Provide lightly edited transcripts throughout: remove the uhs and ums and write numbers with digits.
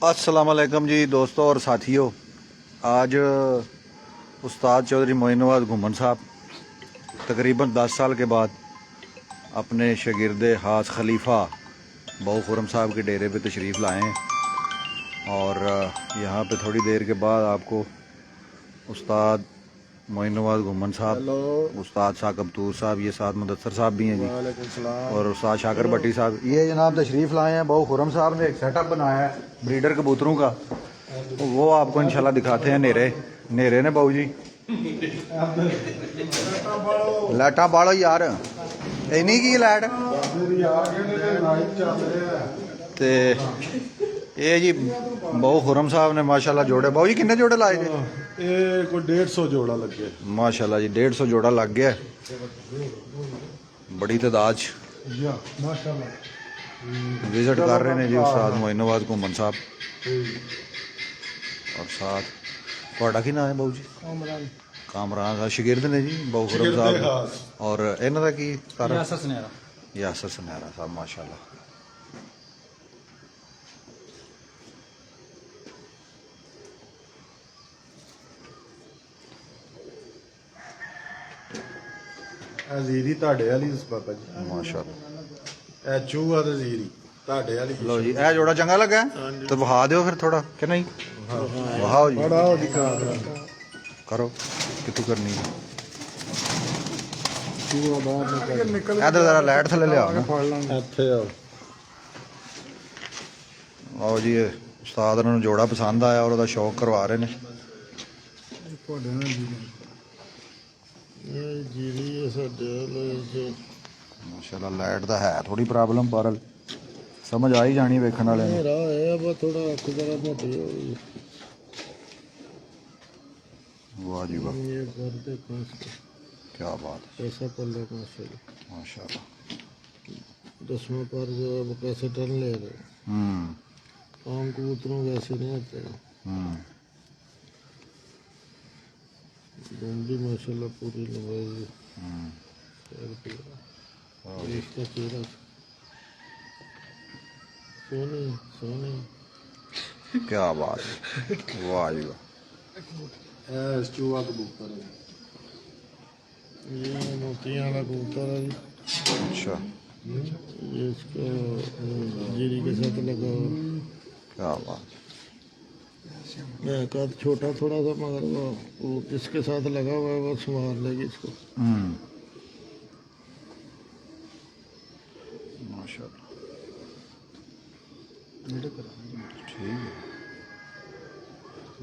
अस्सलाम वालेकुम जी दोस्तों और साथियों। आज उस्ताद चौधरी मोइन नवाज घुमन साहब तकरीबन 10 साल के बाद अपने शागिर्द हास खलीफा बहु खुरम साहब के डेरे पे तशरीफ़ लाए हैं और यहाँ पे थोड़ी देर के बाद आपको उस्ताद मोइन नवाज घुमन साहब, उस्ताद साहब कबतूर साहब, ये साथ मुदस्सर साहब भी हैं जी, और उस्ताद शाकर भट्टी साहब ये जनाब तशरीफ़ लाए हैं। बहु खुरम साहब ने एक सेटअप बनाया है ब्रीडर कबूतरों का, तो वो आपको इंशाल्लाह दिखाते हैं। नेरे ने बाबू जी लाइटा बालो यार, इन्नी की लाइट ते ये जी बहु खुरम साहब ने माशाल्लाह जोड़े। बाबू जी कितने जोड़े लाए थे? ये कोई 150 जोड़ा लग गया माशाल्लाह जी, 150 जोड़ा लग गया, बड़ी तादाद विजिट कर रहे हैं जी उस्ताद मोइन नवाज घुमन साहब। और साथ थोड़ा की नाम है बाबू जी? कामरान साहब शागिर्द ने जी बहु खुरम साहब, और इन्हों का की यासर सुनहरा साहब माशाल्लाह। ਜ਼ੀਰੀ ਤੁਹਾਡੇ ਵਾਲੀ ਬਾਬਾ ਜੀ माशाल्लाह। ਇਹ ਚੂਹਾ ਤੇ ਜ਼ੀਰੀ ਤੁਹਾਡੇ ਵਾਲੀ। लो जी ए जोड़ा चंगा लगा तो बहा दो फिर थोड़ा कि नहीं? बहाओ जी, ਬੜਾ ਹੋ ਦਿਖਾ करो कितों करनी है। ਚੂਹਾ ਬਾਹਰ ਨਿਕਲ इधर जरा लाइट थले ले आओ ना। ਫੜ ਲਾਂਗੇ ਇੱਥੇ ਆਓ। आओ जी, उस्ताद ने जोड़ा पसंद आया और ਉਹਦਾ शौक करवा रहे हैं। ਤੁਹਾਡੇ ਨਾਲ ਜੀ ਇਹ ਜ਼ੀਰੀ ਹੈ ਸਾਡੇ ਵਾਲੇ। माशाल्लाह लाइट दा है थोड़ी प्रॉब्लम, पर समझ आ ही जानी वेखण वाले ने। ਮੇਰਾ ਹੈ ਬਸ ਥੋੜਾ ਅੱਖ ਜਰਾ ਮੋਟੀ ਹੋ ਗਈ। वाह जी वाह, ਇਹ ਕਰਦੇ ਕੋਸ क्या बात है, ऐसा कर लो माशाल्लाह। माशाल्लाह। 10वें पर जो है वो कैसे टर्न ले रहे आम कबूतरों वैसे नहीं होते। डंडी माशाल्लाह पूरी लंबाई इसका चेहरा सोने सोने क्या बात है, वाह जी वाह। चूहा कबूतर है, ये मोतियां वाला कबूतर है जी। अच्छा, ये इसका जीरी के साथ लगा हुआ। क्या बात है। कद छोटा थोड़ा सा, मगर वो जिसके साथ लगा हुआ है वो संभाल लेगी इसको। माशाल्लाह ठीक है,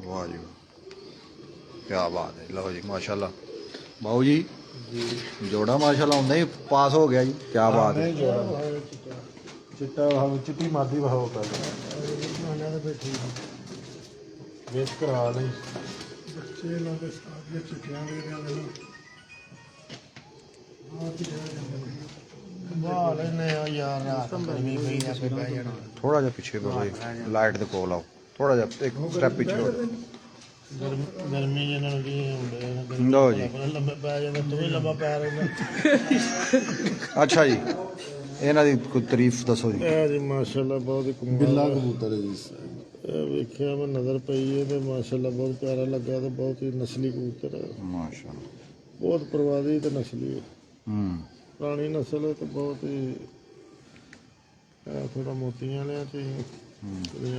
वाह जी वाह, क्या बात है। लो जी माशाल्लाह बाबू जी जोड़ा माशाल्लाह उन्हें ही पास हो गया जी, क्या बात है। चिट्टा भाव चिट्टी मादी भाव कर वेच करा नहीं बच्चे लोग साथ ये चिट्टियां दे रहे हैं। वाह लेने यार रात गर्मी पई है पे बह जाना। थोड़ा जा पीछे बाबू जी, लाइट दे कोल आओ, थोड़ा जा एक स्टेप पीछे हो जाओ। गर्मी ਇਹਨਾਂ ਨੂੰ ਕੀ ਹੁੰਦੇ लो जी, ਲੰਬੇ ਪੈ ਜਾਂਦੇ, ਤੂੰ ਵੀ ਲੰਬਾ ਪੈ ਰਿਹਾ। अच्छा जी, इन्हां दी कोई तारीफ दसो जी। ਇਹ ਜੀ ਮਾਸ਼ਾਅੱਲਾ ਬਹੁਤ ਹੀ ਬਿੱਲਾ ਕਬੂਤਰ ਹੈ ਜੀ। ਇਹ ਵੇਖਿਆ ਮੈਂ ਨਜ਼ਰ ਪਈ ਹੈ ਤੇ ਮਾਸ਼ਾਅੱਲਾ ਬਹੁਤ ਪਿਆਰਾ ਲੱਗਾ ਤੇ ਬਹੁਤ ਹੀ ਨਸਲੀ ਕਬੂਤਰ ਹੈ। माशाल्लाह ਬਹੁਤ ਪਰਵਾਦੀ ਤੇ ਨਸਲੀ ਹੈ। ਪੁਰਾਣੀ ਨਸਲ ਹੈ ਤੇ ਬਹੁਤ ਹੀ ਥੋੜਾ ਮੋਤੀਆਂ ਵਾਲਿਆਂ ਤੇ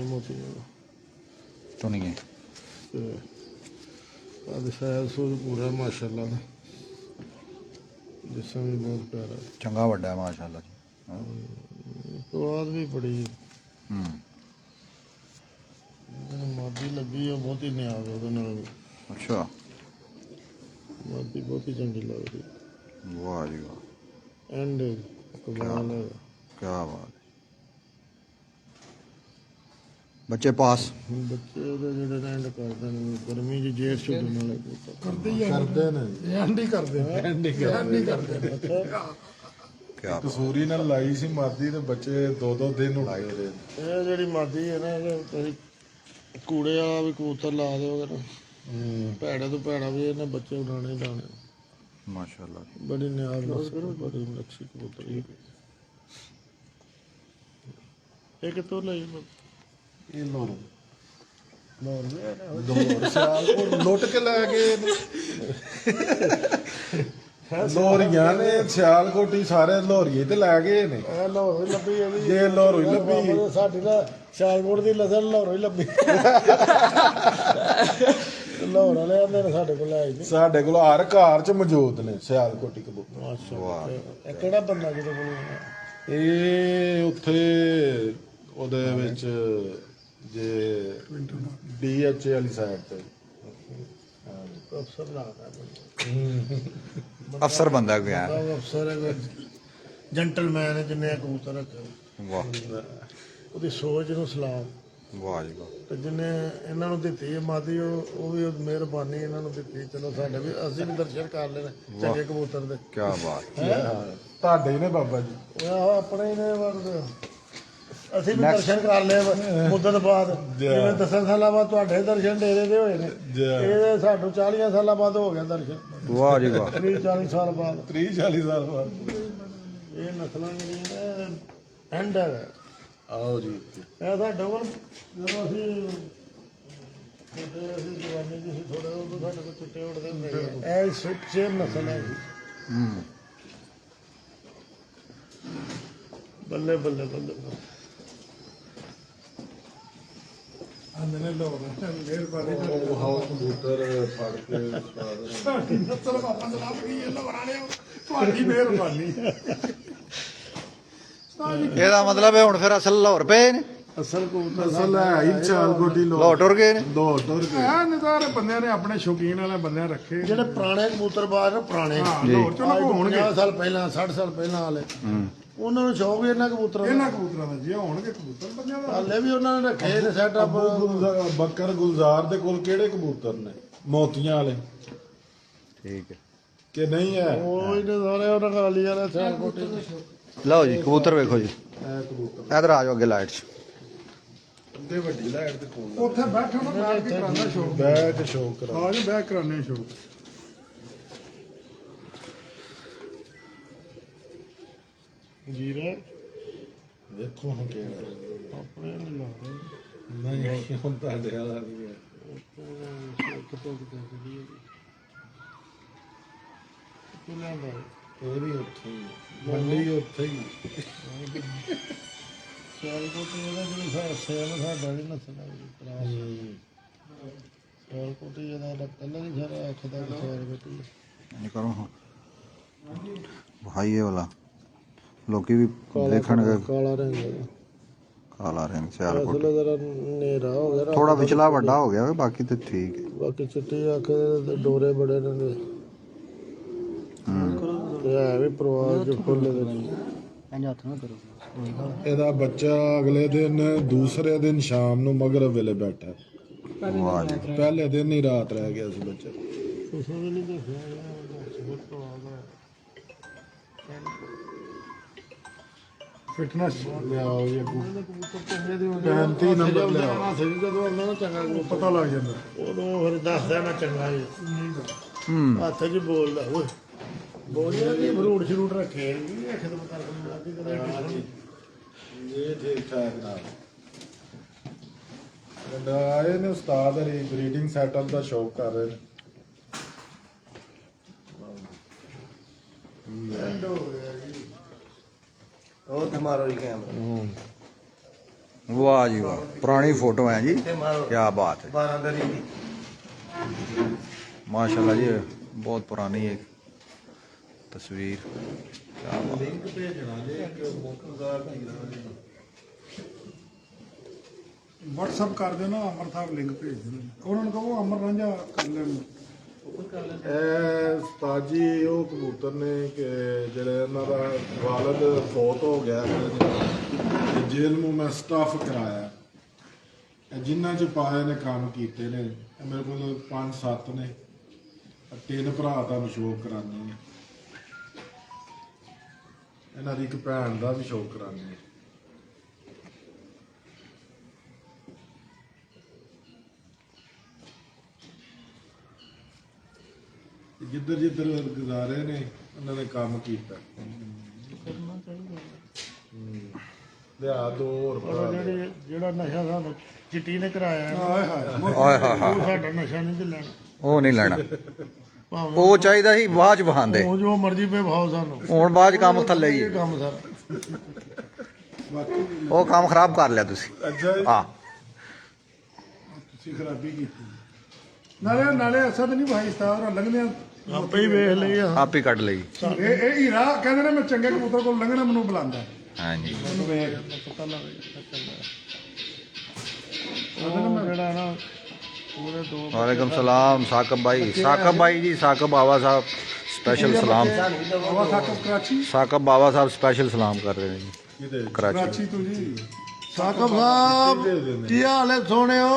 ਮੋਤੀਆਂ तो नहीं है। ਤੇ ਅੱਜ ਸਾਇਦ ਸੂਝ ਪੂਰਾ ਮਾਸ਼ਾਅੱਲਾ ਦਾ ਜਿਸਮ ਵੀ ਬਹੁਤ ਪਿਆਰਾ ਹੈ। चंगा वड्डा है माशाल्लाह जी। ਪਰਵਾਦ ਵੀ ਬੜੀ ਮਾਦੀ ਲੱਗੀ ਹੈ, ਬਹੁਤ ਹੀ ਨਿਆਜ਼ ਉਹਦੇ ਨਾਲ ਵੀ। अच्छा, ਮਾਦੀ ਬਹੁਤ ਹੀ ਚੰਗੀ ਲੱਗਦੀ। वाह जी वाह, ਐਂਡ ਕਮਾਲ ਹੈ। क्या बात है। बच्चे पास ਬੱਚੇ ਉਹਦੇ ਜਿਹੜੇ ਨੇ ਐਂਡ ਕਰਦੇ ਨੇ ਗਰਮੀ ਦੀ ਜੇਠ ਛੁੱਟਣ ਵਾਲੇ ਕਰਦੇ ਨੇ ਐਂਡ ਹੀ ਕਰਦੇ ਨੇ। क्या बात। ਕਸੂਰੀ ਨਾਲ ਲਾਈ ਸੀ ਮਾਦੀ ਤੇ ਬੱਚੇ ਦੋ ਦੋ ਦਿਨ ਉਡਾਏ ਰਹੇ। ਇਹ ਜਿਹੜੀ ਮਾਦੀ ਹੈ ਨਾ, ਤੁਸੀਂ ਕੂੜੇ ਵਾਲਾ ਵੀ ਕਬੂਤਰ ਲਾ ਦਿਓਗੇ ਨਾ, ਭੈੜੇ ਤੋਂ ਭੈੜਾ ਵੀ ਇਹਨੇ ਬੱਚੇ ਉਡਾਣੇ ਹੀ ਉਡਾਣੇ। माशाल्लाह बड़ी नियाज नस्ल, बड़ी अच्छी कबूतर। एक तो नहीं ਇਹ ਲੋਰ ਸਿਆਲਕੋਟ ਲੁੱਟ ਕੇ ਲੈ ਗਏ ਲੋਰੀਆਂ ਨੇ ਸਿਆਲਕੋਟੀ ਸਾਰੇ ਲੋਰੀਏ ਤੇ ਲੈ ਗਏ ਨੇ ਲਾਹੌਰੋਂ ਹੀ ਲੱਭੀ ਇਹਦੀ ਜੇ ਲਾਹੌਰੋਂ ਹੀ ਲੱਭੀ ਸਾਡੀ ਨਾ ਸਿਆਲਕੋਟ ਦੀ ਨਸਲ ਲਾਹੌਰੋਂ ਹੀ ਲੱਭੀ ਲਾਹੌਰ ਵਾਲੇ ਆਂਦੇ ਨੇ ਸਾਡੇ ਕੋਲ ਆਈ ਨਹੀਂ ਸਾਡੇ ਕੋਲ ਹਰ ਘਰ ਚ ਮੌਜੂਦ ਨੇ ਸਿਆਲਕੋਟੀ ਕਬੂਤਰ। ਅੱਛਾ ਇਹ ਕਿਹੜਾ ਬੰਦਾ ਜਿਹਦੇ ਕੋਲ ਇਹ ਉੱਥੇ ਉਹਦੇ ਵਿੱਚ ਜੇ DHA ਵਾਲੀ ਸਾਈਡ ਤੇ ਅਫਸਰ ਲੱਗਦਾ ਅਫਸਰ ਬੰਦਾ ਕੋਈ ਆ ਅਫਸਰ ਹੈ ਜੈਂਟਲਮੈਨ ਹੈ ਜਿੰਨੇ ਕਬੂਤਰ ਰੱਖੇ ਵਾਹ ਉਹਦੀ ਸੋਚ ਨੂੰ ਸਲਾਮ ਵਾਹ ਜੀ ਵਾਹ। ਤੇ ਜਿਹਨੇ ਇਹਨਾਂ ਨੂੰ ਦਿੱਤੀ ਹੈ ਮਾਦੀ ਉਹ ਵੀ ਮਿਹਰਬਾਨੀ ਇਹਨਾਂ ਨੂੰ ਦਿੱਤੀ ਚਲੋ ਸਾਡੇ ਵੀ ਅਸੀਂ ਵੀ ਦਰਸ਼ਨ ਕਰ ਲੈਣੇ ਚੰਗੇ ਕਬੂਤਰ ਦੇ ਕੀ ਬਾਤ ਤੁਹਾਡੇ ਹੀ ਨੇ ਬਾਬਾ ਜੀ। ਉਹ ਆਪਣੇ ਹੀ ਨੇ ਵਰਦ ਅਸੀਂ ਵੀ ਦਰਸ਼ਨ ਕਰ ਲਏ ਮੁੱਦਤ ਬਾਅਦ ਜਿਵੇਂ 10 ਸਾਲਾਂ ਬਾਅਦ ਤੁਹਾਡੇ ਦਰਸ਼ਨ ਡੇਰੇ ਦੇ ਹੋਏ ਨੇ ਇਹਦੇ ਸਾਨੂੰ 40 ਸਾਲਾਂ ਬਾਅਦ ਹੋ ਗਿਆ ਦਰਸ਼ਨ ਵਾਹ ਜੀ ਵਾਹ 30-40 ਸਾਲ ਬਾਅਦ 30-40 ਸਾਲ ਬਾਅਦ ਇਹ ਨਸਲਾਂ ਜਿਹੜੀਆਂ ਐਂਡ ਹੈ ਆਓ ਜੀ ਇਹ ਸਾਡੇ ਕੋਲ ਜਦੋਂ ਅਸੀਂ ਜਵਾਨੀ ਦੀ ਸੀ ਥੋੜਾ ਉਦੋਂ ਸਾਡੇ ਕੋਲ ਚਿੱਟੇ ਉੱਡਦੇ ਹੁੰਦੇ ਸੀ ਇਹ ਸੁੱਚੇ ਨਸਲ ਹੈ ਹੂੰ ਬੱਲੇ ਬੱਲੇ ਬੱਲੇ ਆਂਦੇ ਨੇ ਲੋਕ ਮਿਹਰਬਾਨੀ ਉਹ ਹਾਉ ਕਬੂਤਰ ਫੜ ਕੇ ਸਾਡੀ ਨਸਲ ਵਾਪਸ ਲੱਭ ਗਈ ਇਹ ਲੋਰਾਂ ਨੇ ਤੁਹਾਡੀ ਮਿਹਰਬਾਨੀ। ਇਹਦਾ ਮਤਲਬ ਹੈ ਹੁਣ ਫਿਰ ਅਸਲ ਲਾਹੌਰ ਪਏ ਨੇ ਅਸਲ ਕਬੂਤਰ ਅਸਲ ਹੈ ਹੀ ਸਿਆਲਕੋਟੀ ਲੋਕ ਲਾਹੌਰ ਟੁਰ ਗਏ ਨੇ ਦੋ ਟੁਰ ਗਏ ਆ ਨਿਦਾਰ ਬੰਦਿਆਂ ਨੇ ਆਪਣੇ ਸ਼ੌਕੀਨ ਵਾਲੇ ਬੰਦਿਆਂ ਰੱਖੇ ਜਿਹੜੇ ਪੁਰਾਣੇ ਕਬੂਤਰਬਾਜ਼ ਨੇ ਪੁਰਾਣੇ ਲਾਹੌਰ ਚੋਂ ਹੋਣਗੇ 50 ਸਾਲ ਪਹਿਲਾਂ 60 ਸਾਲ ਪਹਿਲਾਂ ਵਾਲੇ ਉਹਨਾਂ ਨੂੰ ਸ਼ੌਕ ਵੀ ਇਹਨਾਂ ਕਬੂਤਰਾਂ ਦਾ ਇਹਨਾਂ ਕਬੂਤਰਾਂ ਦਾ ਜੀ ਹੋਣਗੇ ਕਬੂਤਰ ਬੰਦਿਆਂ ਦਾ ਹਾਲੇ ਵੀ ਉਹਨਾਂ ਨੇ ਰੱਖੇ ਨੇ ਸੈਟਅਪ ਬੱਕਰ ਗੁਲਜ਼ਾਰ ਦੇ ਕੋਲ ਕਿਹੜੇ ਕਬੂਤਰ ਨੇ ਮੋਤੀਆਂ ਵਾਲੇ ਠੀਕ ਹੈ ਕਿ ਨਹੀਂ ਹੈ ਉਹ ਇਹਨੇ ਸਾਰੇ ਉਹਨਾਂ ਕਾਲੀ ਵਾਲੇ ਸਿਆਲਕੋਟੀ ਲਓ ਜੀ ਕਬੂਤਰ ਵੇਖੋ ਜੀ ਇਹ ਕਬੂਤਰ ਇਧਰ ਆ ਜਾਓ ਅੱਗੇ ਲਾਈਟ 'ਚ ਤੇ ਵੱਡੀ ਲਾਈਟ ਦੇ ਕੋਲ ਉੱਥੇ ਬੈਠੋ ਨਾ ਬੈਠ ਕੇ ਕਰਾਣਾ ਸ਼ੋਅ ਬਹਿ ਕੇ ਸ਼ੌਕ ਕਰਾ ਆ ਜਾ ਬੈਠ ਕਰਾਣੇ ਸ਼ੋਅ ਜੀਰਾ ਦੇਖੋ ਹੁਣ ਕਿਹੜਾ ਆਪਣੇ ਨੂੰ ਲਾ ਰਹੇ ਨਹੀਂ ਹੁਣ ਤੁਹਾਡੇ ਵਾਲਾ ਨਹੀਂ ਹੈ ਇਹ ਵੀ ਉੱਥੇ ਹੀ ਮੰਡੀ ਉੱਥੇ ਹੀ ਸਿਆਲਕੋਟੀ ਇਹਦਾ ਜਿਹੜਾ ਸੇਮ ਸਾਡਾ ਵੀ ਨਸਲ ਹੈ ਸਿਆਲਕੋਟੀ ਇਹਦਾ ਪਹਿਲਾਂ ਹੀ ਸਾਰਾ ਅੱਖ ਦਾ ਸਿਆਲਕੋਟੀ ਨਹੀਂ ਕਰੋ ਹਾਂ ਭਾਈ ਇਹ ਵਾਲਾ ਲੋਕੀ ਵੀ ਦੇਖਣਗੇ ਕਾਲਾ ਰੰਗ ਹੈ ਕਾਲਾ ਰੰਗ ਸਿਆਲਕੋਟ ਅਸਲ ਜਰਾ ਨੇਰਾ ਹੋ ਗਿਆ ਥੋੜਾ ਵਿਚਲਾ ਵੱਡਾ ਹੋ ਗਿਆ ਬਾਕੀ ਤੇ ਠੀਕ ਹੈ ਬਾਕੀ ਚਿੱਟੀ ਅੱਖ ਦੇ ਡੋਰੇ ਬੜੇ ਨੇ ਤੇ ਹੈ ਵੀ ਪਰਵਾਹ ਚ ਫੁੱਲ ਦੇ ਇਹਦਾ ਬੱਚਾ ਅਗਲੇ ਦਿਨ ਦੂਸਰੇ ਦਿਨ ਸ਼ਾਮ ਨੂੰ ਮਗਰਬ ਵੇਲੇ ਬੈਠਾ ਵਾਹ ਜੀ ਪਹਿਲੇ ਦਿਨ ਹੀ ਰਾਤ ਰਹਿ ਗਿਆ ਸੀ ਬੱਚਾ ਕਿਸੇ ਵੀ ਨਹੀਂ ਦੇਖਿਆ ਬਹੁਤ ਪਰਵਾਹ ਦਾ ਫਿਟਨੈਸ ਲਿਆਓ ਇਹ ਕਬੂਤਰ ਚੰਗੇ ਦੇ 35 ਨੰਬਰ ਲਿਆਓ ਸਹੀ ਜਦੋਂ ਆਉਂਦਾ ਨਾ ਚੰਗਾ ਕਬੂਤਰ ਪਤਾ ਲੱਗ ਜਾਂਦਾ ਉਦੋਂ ਫਿਰ ਦੱਸਦਾ ਨਾ ਚੰਗਾ ਜੀ ਹੂੰ ਹੱਥ 'ਚ ਬੋਲਦਾ ਓਏ ਬੋਲਿਆ ਕਿ ਫਰੂਟ ਸ਼ਰੂਟ ਰੱਖੇ ਇਹ ਅੱਖ ਤੋਂ ਪਤਾ ਲੱਗਦਾ ਕਿ ਕਦੇ ਇਹ ਠੀਕ ਠਾਕ ਨਾਲ ਆਏ ਨੇ ਉਸਤਾਦ ਹਰੀ ਬਰੀਡਿੰਗ ਸੈਟਅਪ ਦਾ ਸ਼ੌਕ ਕਰ ਰਹੇ ਨੇ ਉਹ ਤੁਹਾਡਾ ਹੀ ਕੈਮਰਾ ਵਾਹ ਜੀ ਵਾਹ ਪੁਰਾਣੀ ਫੋਟੋ ਹੈ ਜੀ ਕੀ ਬਾਤ ਹੈ 12 ਦਰੀ ਦੀ माशाल्लाह जी बहुत पुरानी एक तस्वीर क्या बात ਲਿੰਕ ਭੇਜਣਾ ਜੇ ਕਿ ਮੁਕਤਦਾਰ ਦੀ WhatsApp ਕਰ ਦੇਣਾ ਅਮਰ ਸਾਹਿਬ ਲਿੰਕ ਭੇਜ ਦੇਣਾ ਉਹਨਾਂ ਨੂੰ ਕਹੋ ਅਮਰ ਰਾਂਝਾ ਕਰ ਲੈਣ ਇਹ ਉਸਤਾਦ ਜੀ ਉਹ ਕਬੂਤਰ ਨੇ ਕਿ ਜਿਹੜੇ ਇਹਨਾਂ ਦਾ ਵਾਲਦ ਫੌਤ ਹੋ ਗਿਆ ਤੇ ਜੇਲ੍ਹ ਨੂੰ ਮੈਂ ਸਟਾਫ ਕਰਾਇਆ ਇਹ ਜਿਨ੍ਹਾਂ ਚ ਪਾਏ ਨੇ ਕੰਮ ਕੀਤੇ ਨੇ ਇਹ ਮੇਰੇ ਕੋਲ 5-7 ਨੇ 3 ਭਰਾ ਤੁਹਾਨੂੰ ਸ਼ੌਕ ਕਰਾਉਂਦੇ ਨੇ ਇਹਨਾਂ ਦੀ ਇੱਕ ਭੈਣ ਦਾ ਵੀ ਸ਼ੌਕ ਕਰਾਉਂਦੇ ਨੇ ਜਿੱਧਰ ਜਿੱਧਰ ਗੁਜ਼ਾਰੇ ਨੇ ਉਹਨਾਂ ਨੇ ਕੰਮ ਕੀਤਾ ਲਿਆ 2 ਹੋਰ ਭਰਾ ਜਿਹੜਾ ਨਸ਼ਾ ਸਾਨੂੰ ਚਿੱਟੀ ਨੇ ਕਰਾਇਆ ਹੈ, ਹਾਏ ਹਾਏ ਓਏ ਹਾਂ ਹਾਂ ਉਹ ਸਾਡਾ ਨਸ਼ਾ ਨਹੀਂ ਤੇ ਲੈਣਾ। ਉਹ ਨਹੀਂ ਲੈਣਾ, ਭਾਵੇਂ ਉਹ ਚਾਹੀਦਾ ਸੀ ਬਾਅਦ ਚ ਬਹਾਂਦੇ, ਉਹ ਜੋ ਮਰਜ਼ੀ ਪੇ ਭਾਓ ਸਾਨੂੰ, ਹੁਣ ਬਾਅਦ ਚ ਕੰਮ ਥੱਲੇ ਹੀ ਇਹ ਹੈ। ਕੰਮ ਸਾਰਾ ਉਹ ਕੰਮ ਖਰਾਬ ਕਰ ਲਿਆ ਤੁਸੀਂ। ਅੱਛਾ ਜੀ। ਹਾਂ ਤੁਸੀਂ ਖਰਾਬੀ ਕੀਤੀ ਨਾਲੇ ਅਸਦ ਨਹੀਂ ਭਾਈ ਉਸਤਾਦ ਲੰਘਦੇ ਆਪੇ ਹੀ ਵੇਖ ਲਈ ਆ। ਆਪ ਹੀ ਕੱਢ ਲਈ। ਇਹ ਹੀਰਾ ਕਹਿੰਦੇ ਨੇ ਮੈਂ ਚੰਗੇ ਕਬੂਤਰ ਕੋਲ ਲੰਘਣਾ ਮੈਨੂੰ ਬੁਲਾਉਂਦਾ ਹਾਂਜੀ ਪਤਾ ਲੱਗ ਉਹ ਜਿਹੜਾ ਨਾ ਪੂਰੇ 2 ਵਾਲੇਕੁਮ ਸਲਾਮ ਸਾਕਬ ਭਾਈ ਜੀ, ਸਾਕਬ ਬਾਵਾ ਸਾਹਿਬ ਸਪੈਸ਼ਲ ਸਲਾਮ, ਹਵਾ ਸਾਕਬ ਕਰਾਚੀ ਸਾਕਬ ਬਾਵਾ ਸਾਹਿਬ ਸਪੈਸ਼ਲ ਸਲਾਮ ਕਰ ਰਹੇ ਨੇ ਜੀ ਕਿਤੇ ਕਰਾਚੀ। ਕਰਾਚੀ ਤੋਂ ਜੀ ਸਾਕਬ ਸਾਹਿਬ ਕੀ ਹਾਲ ਹੈ ਸੋਹਣਿਓ?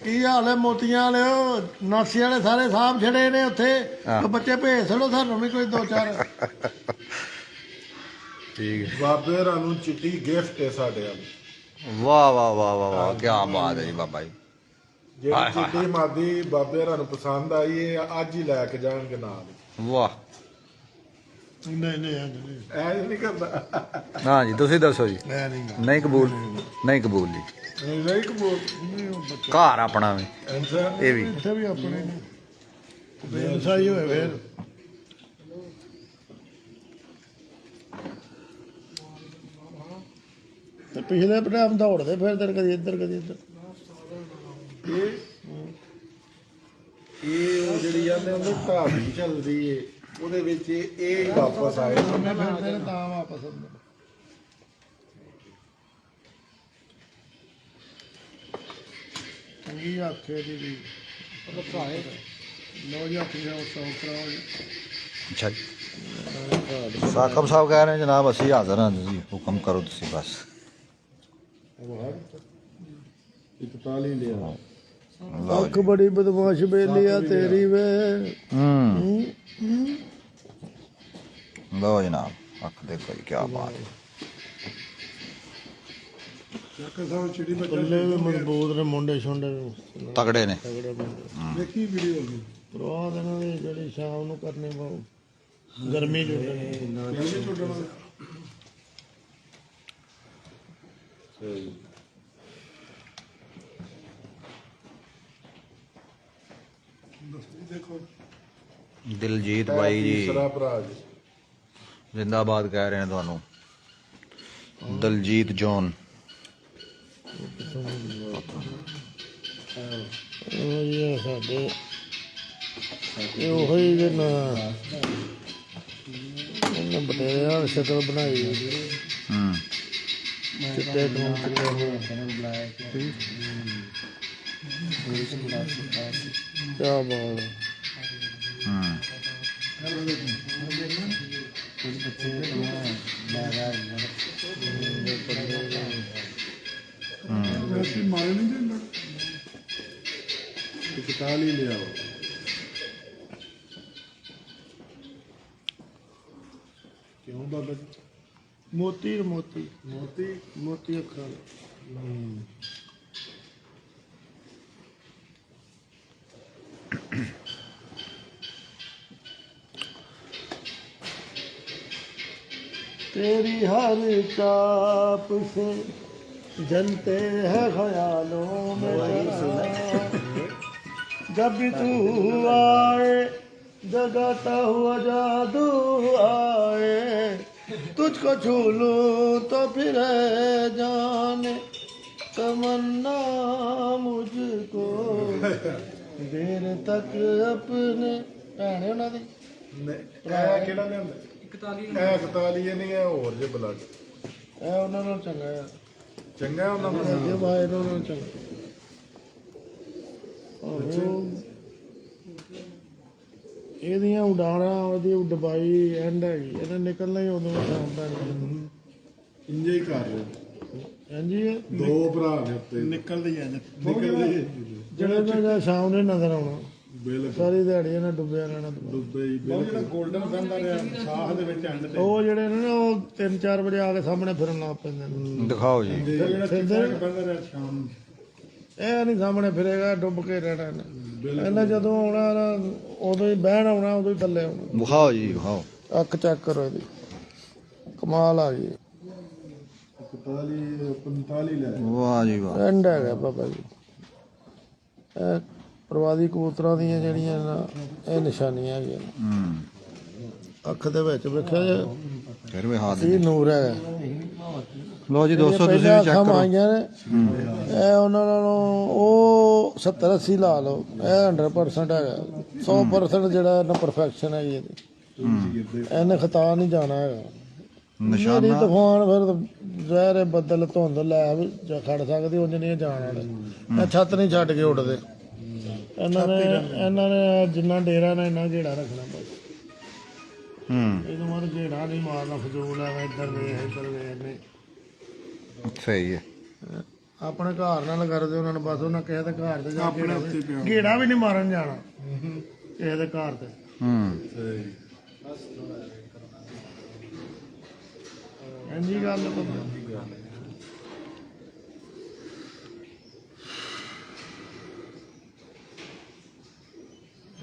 ਕੀ ਹਾਲ ਹੈ ਮੋਤੀਆਂ ਵਾਲਿਓ? ਨਾਸੀ ਵਾਲੇ ਸਾਰੇ ਸਾਹਬ ਛੜੇ ਨੇ ਉੱਥੇ, ਤੇ ਬੱਚੇ ਭੇਜ ਛੜੋ ਸਾਨੂੰ ਵੀ ਕੋਈ 2-4। ਠੀਕ ਹੈ, ਬਾਬੇ ਹੋਰਾਂ ਨੂੰ ਚਿੱਟੀ ਗਿਫਟ ਹੈ ਸਾਡੇ ਵੱਲ। ਵਾਹ ਵਾਹ ਵਾਹ ਵਾਹ ਵਾਹ, ਕੀ ਬਾਤ ਹੈ ਜੀ ਬਾਬਾ ਜੀ। ਜਿਹੜੀ ਚਿੱਟੀ ਮਾਦੀ ਬਾਬੇ ਹੋਰਾਂ ਨੂੰ ਪਸੰਦ ਆਈ ਇਹ ਅੱਜ ਹੀ ਲੈ ਕੇ ਜਾਣਗੇ ਨਾਲ। ਵਾਹ ਨਹੀਂ ਐ ਨਹੀਂ ਕਰਦਾ। ਹਾਂ ਜੀ, ਤੁਸੀਂ ਦੱਸੋ ਜੀ। ਮੈਂ ਨਹੀਂ ਨਹੀਂ ਕਬੂਲ, ਨਹੀਂ ਕਬੂਲ ਜੀ। ਨਹੀਂ ਕਬੂਲ ਘਰ ਆਪਣਾ ਵੀ ਆਨਸਰ ਇਹ ਵੀ ਇੱਥੇ ਵੀ ਆਪਣੇ ਨੇ ਬੇਨਸਾਈ ਹੋਏ ਫੇਰ। ਤੇ ਪਿਛਲੇ ਟਾਈਮ ਦੌੜਦੇ ਫਿਰਦੇ ਕਦੀ ਇੱਧਰ ਕਦੀ ਇੱਧਰ। ਇਹ ਉਹ ਜਿਹੜੀ ਜਾਂਦੇ ਉਹਦੇ ਢਾਬੀ ਚੱਲਦੀ ਏ ਉਹਦੇ ਵਿੱਚ ਇਹ ਵਾਪਸ ਆਏ ਮੈਂ ਫਿਰਦੇ ਨੇ ਤਾਂ ਵਾਪਸ ਆਉਂਦੇ। ਚੰਗੀ ਆਖੇ ਦੀ ਵੀ ਲੋ ਜੀ ਆਖੀ ਦਾ ਸ਼ੌਕ ਕਰਾਓ ਜੀ। ਅੱਛਾ ਜੀ। ਸਾਕਬ ਸਾਹਿਬ ਕਹਿ ਰਹੇ ਜਨਾਬ ਅਸੀਂ ਹਾਜ਼ਰ ਹਾਂ ਜੀ, ਹੁਕਮ ਕਰੋ ਤੁਸੀਂ ਬਸ। 41 ਲਿਆ ਲਓ ਅੱਖ ਬੜੀ ਬਦਮਾਸ਼ ਬੇਲੀ ਆ ਤੇਰੀ ਵੇ। ਲਓ ਜਨਾਬ, ਅੱਖ ਦੇਖੋ ਜੀ ਕੀ ਬਾਤ ਹੈ। ਚੱਕ ਸਾਹਿਬ ਚਿੜੀ ਬੱਚਾ ਕੱਲੇ ਵੀ ਮਜ਼ਬੂਤ ਨੇ ਮੁੰਡੇ ਛੁੰਡੇ ਵੀ ਤਗੜੇ ਨੇ। ਤਗੜੇ ਬੰਦੇ। ਦੇਖੀ ਵੀਡੀਓ ਦੀ ਪਰਵਾਹ ਦੇ ਨਾਲ ਇਹ ਜਿਹੜੀ ਸ਼ਾਮ ਨੂੰ ਕਰਨੀ ਪਾਉ ਗਰਮੀ ਜੁੜਨੀ। ਜਲਦੀ ਛੁੱਟਣਾ ਦੇਖੋ ਦਿਲਜੀਤ ਬਾਈ ਜੀ ਤੀਸਰਾ ਭਰਾ ਜੀ ਜ਼ਿੰਦਾਬਾਦ ਕਹਿ ਰਹੇ ਨੇ ਤੁਹਾਨੂੰ। ਦਲਜੀਤ ਜੋਨ ਉਹ ਜੀ ਸਾਡੇ ਇਹ ਉਹੀ ਜੇ ਨਾ ਉਹਨੇ ਬਟੇਰੇ ਨਾਲ ਸ਼ਕਲ ਬਣਾਈ। ਚਿੱਟੇ ਤੋਂ ਕਿਆ ਬਾਤ ਹੈ। ਵੈਸੇ ਮਾਰੇ ਨਹੀਂ ਦਿੰਦਾ 41 ਲਿਆ ਕਿਉਂ ਬਾਬਾ ਜੀ ਮੋਤੀ ਮੋਤੀ ਮੋਤੀ ਮੋਤੀ ਅੱਖਾਂ तेरी हर चाप से जलते हैं ख्यालों में जरा। जब भी तू आए जगाता हुआ जादू आए, तुझको छू लूं तो फिर जाने तमन्ना मुझको देर तक अपने भैने ਉਹਨਾਂ ਦੀ ਇਹ ਕਿਹੜਾ ਲਿਆਂਦਾ 41 ਇਹ ਨਹੀਂ ਹੈ ਹੋਰ ਜੇ ਬਲੱਡ ਇਹ ਉਹਨਾਂ ਨਾਲ ਚੰਗਾ ਆ। ਚੰਗਾ ਉਹਨਾਂ ਨੂੰ ਅੱਗੇ ਬਾਏ ਇਹਨਾਂ ਨਾਲ ਚੰਗਾ। ਇਹਦੀਆਂ ਉਡਾਣਾ ਉਹਦੀ ਡਬਾਈ ਐਂਡ ਹੈਗੀ, ਇਹਨੇ ਨਿਕਲਣਾ ਹੀ ਉਦੋਂ ਸ਼ਾਮ ਤੱਕ। ਇੰਜੇ ਹੀ ਕਰ ਰਹੇ ਹਾਂਜੀ ਦੋ ਭਰਾ ਨੇ ਉੱਤੇ ਨਿਕਲਦੀ ਹੈ ਨਿਕਲਦੇ ਜਿਹੜੇ ਦਾ ਸ਼ਾਮ ਨੇ ਨਜ਼ਰ ਆਉਣਾ ਬਿਲਕੁਲ ਸਾਰੀ ਦਿਹਾੜੀ ਇਹਨਾਂ ਡੁੱਬਿਆ ਰਹਿਣਾ। ਦੁਬਈ ਉਹ ਜਿਹੜਾ 골ਡਨ ਸਨ ਦਾ ਰਿਹਾ ਸਾਹ ਦੇ ਵਿੱਚ ਐਂਡ ਤੇ ਉਹ ਜਿਹੜੇ ਨੇ ਨਾ ਉਹ 3-4 ਵਜੇ ਆ ਕੇ ਸਾਹਮਣੇ ਫਿਰਨ ਲੱਗ ਪੈਂਦੇ ਨੇ। ਦਿਖਾਓ ਜੀ। ਜਿਹੜਾ ਚਿੱਟਾ ਬੰਦਾ ਰਿਹਾ ਸ਼ਾਮ ਨੂੰ ਇਹ ਨਹੀਂ ਸਾਹਮਣੇ ਫਿਰੇਗਾ, ਡੁੱਬ ਕੇ ਰਹਿਣਾ ਇਹਨੇ। ਇਹਨੇ ਜਦੋਂ ਆਉਣਾ ਨਾ ਉਦੋਂ ਹੀ ਬਹਿਣ ਆਉਣਾ, ਉਦੋਂ ਹੀ ਥੱਲੇ ਆਉਣਾ। ਵਿਖਾਓ ਜੀ ਵਿਖਾਓ। ਅੱਖ ਚੈੱਕ ਕਰੋ ਇਹਦੀ, ਕਮਾਲ ਆ ਗਈ। 41 45 ਲੈ ਵਾਹ ਜੀ ਵਾਹ। ਐਂਡ ਹੈਗਾ ਬਾਬਾ ਜੀ। ਇਹ ਪ੍ਰਵਾਦੀ ਕਬੂਤਰਾਂ ਦੀਆਂ ਜਿਹੜੀਆਂ ਨਾ ਇਹ ਨਿਸ਼ਾਨੀਆਂ ਹੈਗੀਆਂ ਨੇ। ਅੱਖ ਦੇ ਵਿੱਚ ਵੇਖਿਆ ਜੇ ਫਿਰ ਵੀ ਹਾथ ਇਹ ਨੂਰ ਹੈਗਾ। ਲੋ ਜੀ ਦੋਸਤੋ ਤੁਸੀਂ ਪਹਿਲਾਂ ਵੀ ਚੈੱਕ ਅੱਖਾਂ ਕਰੋ। ਮਾਈਆਂ ਨੇ ਇਹ ਉਹਨਾਂ ਨਾਲੋਂ ਉਹ 70 80 ਲਾ ਲਓ, ਇਹ 100% ਹੈਗਾ। 100% ਜਿਹੜਾ ਨਾ ਪਰਫੈਕਸ਼ਨ ਹੈਗੀ ਇਹਦੀ। ਇਹਨੇ ਖਤਾ ਨਹੀਂ ਜਾਣਾ ਹੈਗਾ। ਮੇਰੀ ਨਿਸ਼ਾਨਾ ਤੂਫਾਨ ਫਿਰ ਜ਼ਹਿਰ ਬੱਦਲ ਧੁੰਦ ਲੈ ਵੀ ਖੜ ਸਕਦੀ, ਉਂਝ ਨਹੀਂ ਜਾਣ ਵਾਲੇ। ਇਹ ਛੱਤ ਨਹੀਂ ਛੱਡ ਕੇ ਉੱਡਦੇ। ਇਹਨਾਂ ਨੇ ਜਿੰਨਾ ਡੇਰਾ ਨਾ ਇੰਨਾ ਘੇੜਾ ਰੱਖਣਾ ਬਸ। ਇਹਨੂੰ ਮਰ ਘੇੜਾ ਨਹੀਂ ਮਾਰਨਾ, ਫਜ਼ੂਲ ਹੈ ਇੱਧਰ ਵੇਖ ਇੱਧਰ ਵੇਖ ਨਹੀਂ। ਸਹੀ ਹੈ। ਆਪਣੇ ਘਰ ਨਾਲ ਕਰਦੇ ਉਹਨਾਂ ਨੂੰ, ਬਸ ਉਹਨਾਂ ਕਿਸੇ ਦੇ ਘਰ ਤੇ ਜਾ ਕੇ ਘੇੜਾ ਵੀ ਨਹੀਂ ਮਾਰਨ ਜਾਣਾ ਕਿਸੇ ਦੇ ਘਰ ਤੇ। ਇੰਜੀ ਗੱਲ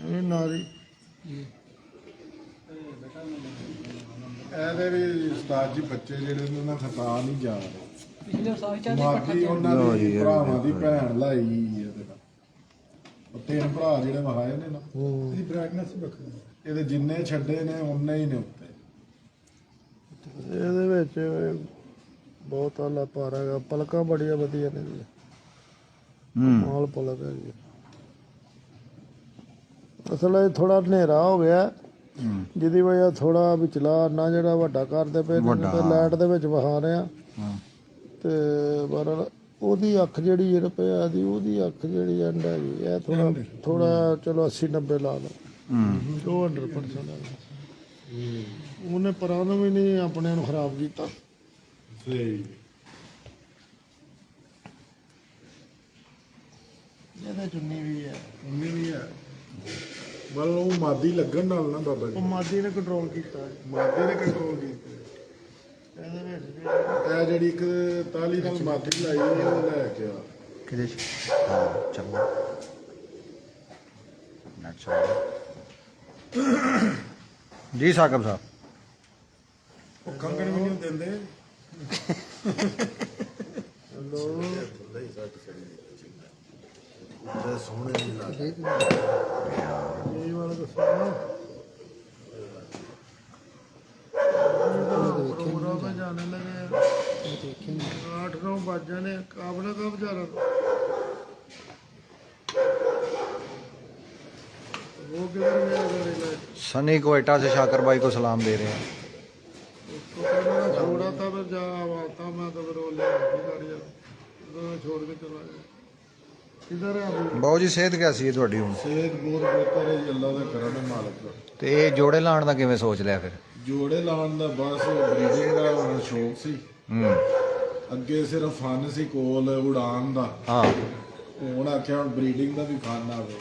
ਇਹ ਨਾਰੀ ਇਹਦੇ ਵੀ ਉਸਤਾਦ ਜੀ ਬੱਚੇ ਜਿਹੜੇ ਨੇ ਉਹਨਾਂ ਖਤਾ ਨਹੀਂ ਜਾ ਰਹੇ। ਮਾਗੀ ਉਹਨਾਂ ਦੀ ਭਰਾਵਾਂ ਦੀ ਭੈਣ ਲਾਈ ਇਹਦੇ ਨਾਲ। ਉਹ 3 ਭਰਾ ਜਿਹੜੇ ਵਹਾਏ ਨੇ ਨਾ, ਇਹਦੀ ਬ੍ਰਾਈਟਨੈਸ ਵੱਖਰੀ। ਇਹਦੇ ਜਿੰਨੇ ਛੱਡੇ ਨੇ ਉਨੇ ਹੀ ਨੇ ਉੱਤੇ। ਇਹਦੇ ਵਿੱਚ ਬਹੁਤ ਆਲਾ ਪਾਰ ਹੈਗਾ। ਪਲਕਾਂ ਬੜੀਆਂ ਵਧੀਆ ਨੇ ਜੀ। ਮਾਲ ਪਲਕ ਹੈਗੀ। ਅਸਲ ਇਹ ਥੋੜਾ ਹਨੇਰਾ ਹੋ ਗਿਆ, ਜਿਹਦੀ ਵਜ੍ਹਾ ਥੋੜਾ ਵਿਚਲਾ ਨਾ ਜਿਹੜਾ ਵੱਡਾ ਕਰਦੇ ਪਏ ਨੇ ਤੇ ਲਾਈਟ ਦੇ ਵਿੱਚ ਵਹਾ ਰਿਹਾ ਤੇ ਪਰ ਉਹਦੀ ਅੱਖ ਜਿਹੜੀ ਰੁਪਿਆ ਦੀ ਉਹਦੀ ਅੱਖ ਜਿਹੜੀ ਐਂਡ ਹੈਗੀ। ਇਹ ਥੋੜਾ ਚਲੋ 80 90 ਲਾ ਲਓ। ਉਹ 100% ਹੈਗਾ। ਉਹਨੇ ਪਰਾਂ ਨੂੰ ਵੀ ਨਹੀਂ ਆਪਣੇ ਨੂੰ ਖਰਾਬ ਕੀਤਾ। ਸਹੀ ਇਹਦੇ ਚੁੰਨੀ ਵੀ ਹੈ। ਉਨੀ ਵੀ ਹੈ। ਬਲ ਉਹ ਮਾਦੀ ਲੱਗਣ ਨਾਲ ਨਾ ਬਾਬਾ ਉਹ ਜੀ, ਮਾਦੀ ਨੇ ਕੰਟਰੋਲ ਕੀਤਾ ਹੈ। ਮਾਦੀ ਨੇ ਕੰਟਰੋਲ ਕੀਤਾ। ਇਹਦੇ ਵਿੱਚ ਇਹ ਜਿਹੜੀ ਇੱਕ ਤਾਲੀ ਨਾਲ ਮਾਦੀ ਲਾਈ ਉਹ ਲੈ ਕੇ ਆ। ਕਿਹਦੇ ਚ? ਹਾਂ ਚੱਲੋ ਨੈਚੁਰਲ ਜੀ ਸਾਕਬ ਸਾਹਿਬ। ਉਹ ਕੰਗਣ ਵੀ ਨਹੀਂ ਦਿੰਦੇ। ਇਹ ਵਾਲਾ ਦੱਸੋ ਨਾ। ਪੂਰਾ ਮੈਂ ਜਾਣੇ ਲਗੇ 8-9 ਵੱਜ ਜਾਣੇ। ਕਾਬਲੇ ਕਬ ਜਾ ਰਹਾ वो किधर गया अगर सनी कोयटा से शाकर भाई को सलाम दे रहे हैं। उसको कहना छोड़ा था फिर जा आता मैं तो फिर वो ले गाड़ी छोड़ के चला गया। किधर है अभी? ਬਾਊ ਜੀ ਸਿਹਤ ਕੈਸੀ ਹੈ ਤੁਹਾਡੀ ਹੁਣ? ਸੇਧ ਬਹੁਤ ਬਿਹਤਰ ਹੈ ਜੀ, ਅੱਲਾ ਦਾ ਕਰਮ ਹੈ ਮਾਲਕ ਦਾ। ਤੇ ਇਹ ਜੋੜੇ ਲਾਉਣ ਦਾ ਕਿਵੇਂ ਸੋਚ ਲਿਆ ਫਿਰ? ਜੋੜੇ ਲਾਉਣ ਦਾ ਬਸ ਬਰੀਡਿੰਗ ਦਾ ਹੁਣ ਸ਼ੌਕ ਸੀ। ਅੱਗੇ ਸਿਰਫ ਫਨ ਸੀ ਕੋਲ ਉਡਾਨ ਦਾ। ਹਾਂ ਹੁਣ ਆਖਿਆ ਹੁਣ ਬਰੀਡਿੰਗ ਦਾ ਵੀ ਫਨ ਆਵੇ।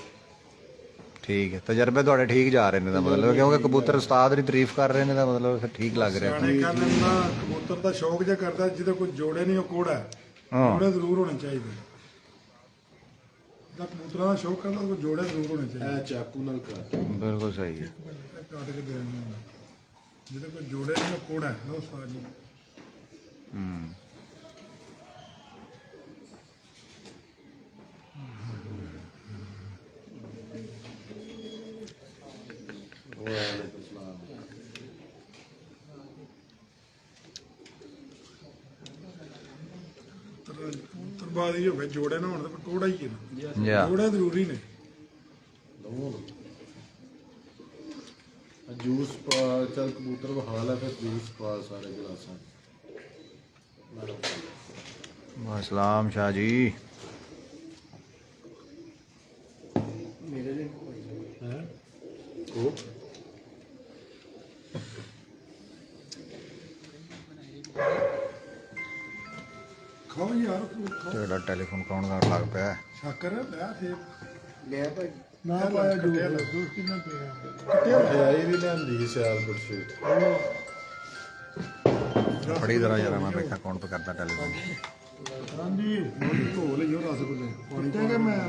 ਠੀਕ ਹੈ, ਤਜਰਬੇ ਤੁਹਾਡੇ ਠੀਕ ਜਾ ਰਹੇ ਨੇ ਦਾ ਮਤਲਬ, ਕਿਉਂਕਿ ਕਬੂਤਰ ਉਸਤਾਦ ਦੀ ਤਾਰੀਫ ਕਰ ਰਹੇ ਨੇ ਦਾ ਮਤਲਬ ਫਿਰ ਠੀਕ ਲੱਗ ਰਿਹਾ। ਸਿਆਣੇ ਕਰਨ ਦਾ ਕਬੂਤਰ ਦਾ ਸ਼ੌਕ ਜਿਹਾ ਕਰਦਾ, ਜਿਹਦੇ ਕੋਈ ਜੋੜੇ ਨਹੀਂ ਉਹ ਕੋੜਾ ਹੈ। ਜੋੜੇ ਜ਼ਰੂਰ ਹੋਣੇ ਚਾਹੀਦੇ। ਦਾ ਕਬੂਤਰਾਂ ਦਾ ਸ਼ੌਕ ਕਰਦਾ ਕੋਈ ਜੋੜੇ ਜ਼ਰੂਰ ਹੋਣੇ ਚਾਹੀਦੇ। ਇਹ ਚਾਕੂ ਨਾਲ ਕਰ। ਬਿਲਕੁਲ ਸਹੀ ਹੈ। ਕੱਟ ਕੇ ਦੇ ਦਿੰਦੇ ਹਾਂ। ਜਿਹਦੇ ਕੋਈ ਜੋੜੇ ਨਹੀਂ ਉਹ ਕੋੜਾ ਹੈ ਉਹ ਸਾਜੀ। ਤਰਬਾਦੀ ਹੋਵੇ ਜੋੜੇ ਨਾ ਹੋਣ ਤਾਂ ਕੋੜਾ ਹੀ ਹੈ ਨਾ। ਜਾ ਜੋੜੇ ਜ਼ਰੂਰੀ ਨੇ। ਜੂਸ ਪਾ ਚੱਲ ਕਬੂਤਰ ਬਹਾ ਲੈ ਫਿਰ ਜੂਸ ਪਾ ਸਾਰੇ ਗਲਾਸਾਂ। ਸਲਾਮ ਸ਼ਾਹ ਜੀ। ਖਾਓ ਯਾਰ ਤੁਹਾਡਾ ਟੈਲੀਫੋਨ ਕੌਣ ਕਰਨ ਲੱਗ ਪਿਆ? ਸ਼ੱਕਰ ਲੈ ਫੇਰ ਲੈ ਭਾਈ ਨਾ ਪਾਇਆ ਜੂਸ ਕਿੰਨਾ ਪਿਆ। ਮਠਿਆਈ ਵੀ ਲਿਆਂਦੀ ਸਿਆਲਕੋਟ ਸਵੀਟ। ਬੜੀ ਤਰ੍ਹਾਂ ਯਾਰ ਮੈਂ ਵੇਖਾਂ ਕੌਣ ਪੇ ਕਰਦਾ ਟੈਲੀਫੋਨ। ਹਾਂਜੀ ਧੋ ਲਈਓ ਰਸਗੁੱਲੇ ਪਾਣੀ ਤੇ ਮੈਂ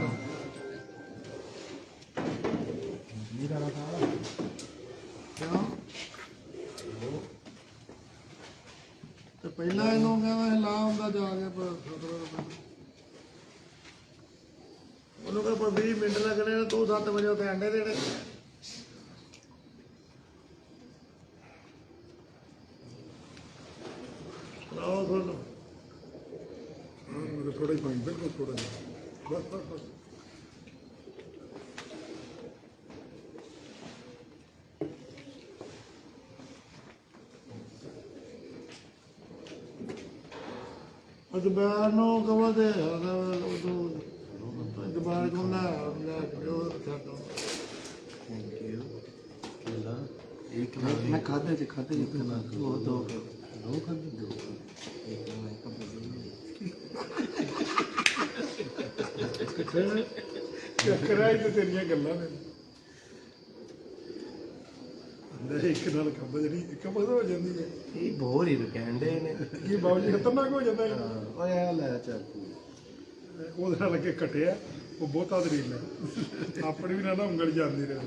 ਤੇ ਪਹਿਲਾਂ ਇਹਨੂੰ ਕਹਿੰਦਾ ਲਾ ਹੁੰਦਾ ਜਾ ਕੇ ਉਹਨੂੰ ਕਹਿੰਦਾ 20 ਮਿੰਟ ਲੱਗਣੇ ਨੇ, ਤੂੰ 7 ਵਜੇ ਉੱਤੇ ਅੰਡੇ ਦੇਣੇ। ਆਓ ਤੁਹਾਨੂੰ ਥੋੜਾ ਹੀ ਪਾਣੀ, ਬਿਲਕੁਲ ਥੋੜਾ ਜਿਹਾ, ਬਸ ਬਸ ਬਸ। ਦੁਪਹਿਰ ਨੂੰ ਕਵਾ ਦੇ ਦੁਪਹਿਰ ਨੂੰ ਨਾ ਜੋ ਛੱਡੋ। मैं खाते थे वो दो ਕਰਾਈ ਤੇ ਤੇਰੀਆਂ ਗੱਲਾਂ ਨੇ ਇੱਕ ਨਾਲ ਕੰਮ ਜਿਹੜੀ ਇੱਕ ਪਾਸੇ ਹੋ ਜਾਂਦੀ ਹੈ। ये बोर ही कहते ने ਇਹ ਬਾਬੂ ਜੀ ਖਤਰਨਾਕ ਹੋ ਜਾਂਦਾ ਹੈ। ओए ले चाकू ਉਹਦੇ ਨਾਲ ਅੱਗੇ ਕੱਟਿਆ ਉਹ ਬਹੁਤਾ ਦਰੀਲ ਹੈ। ਆਪਣੀ ਵੀ ਨਾ ਉਂਗਲ ਜਾਂਦੀ ਰਹੇ।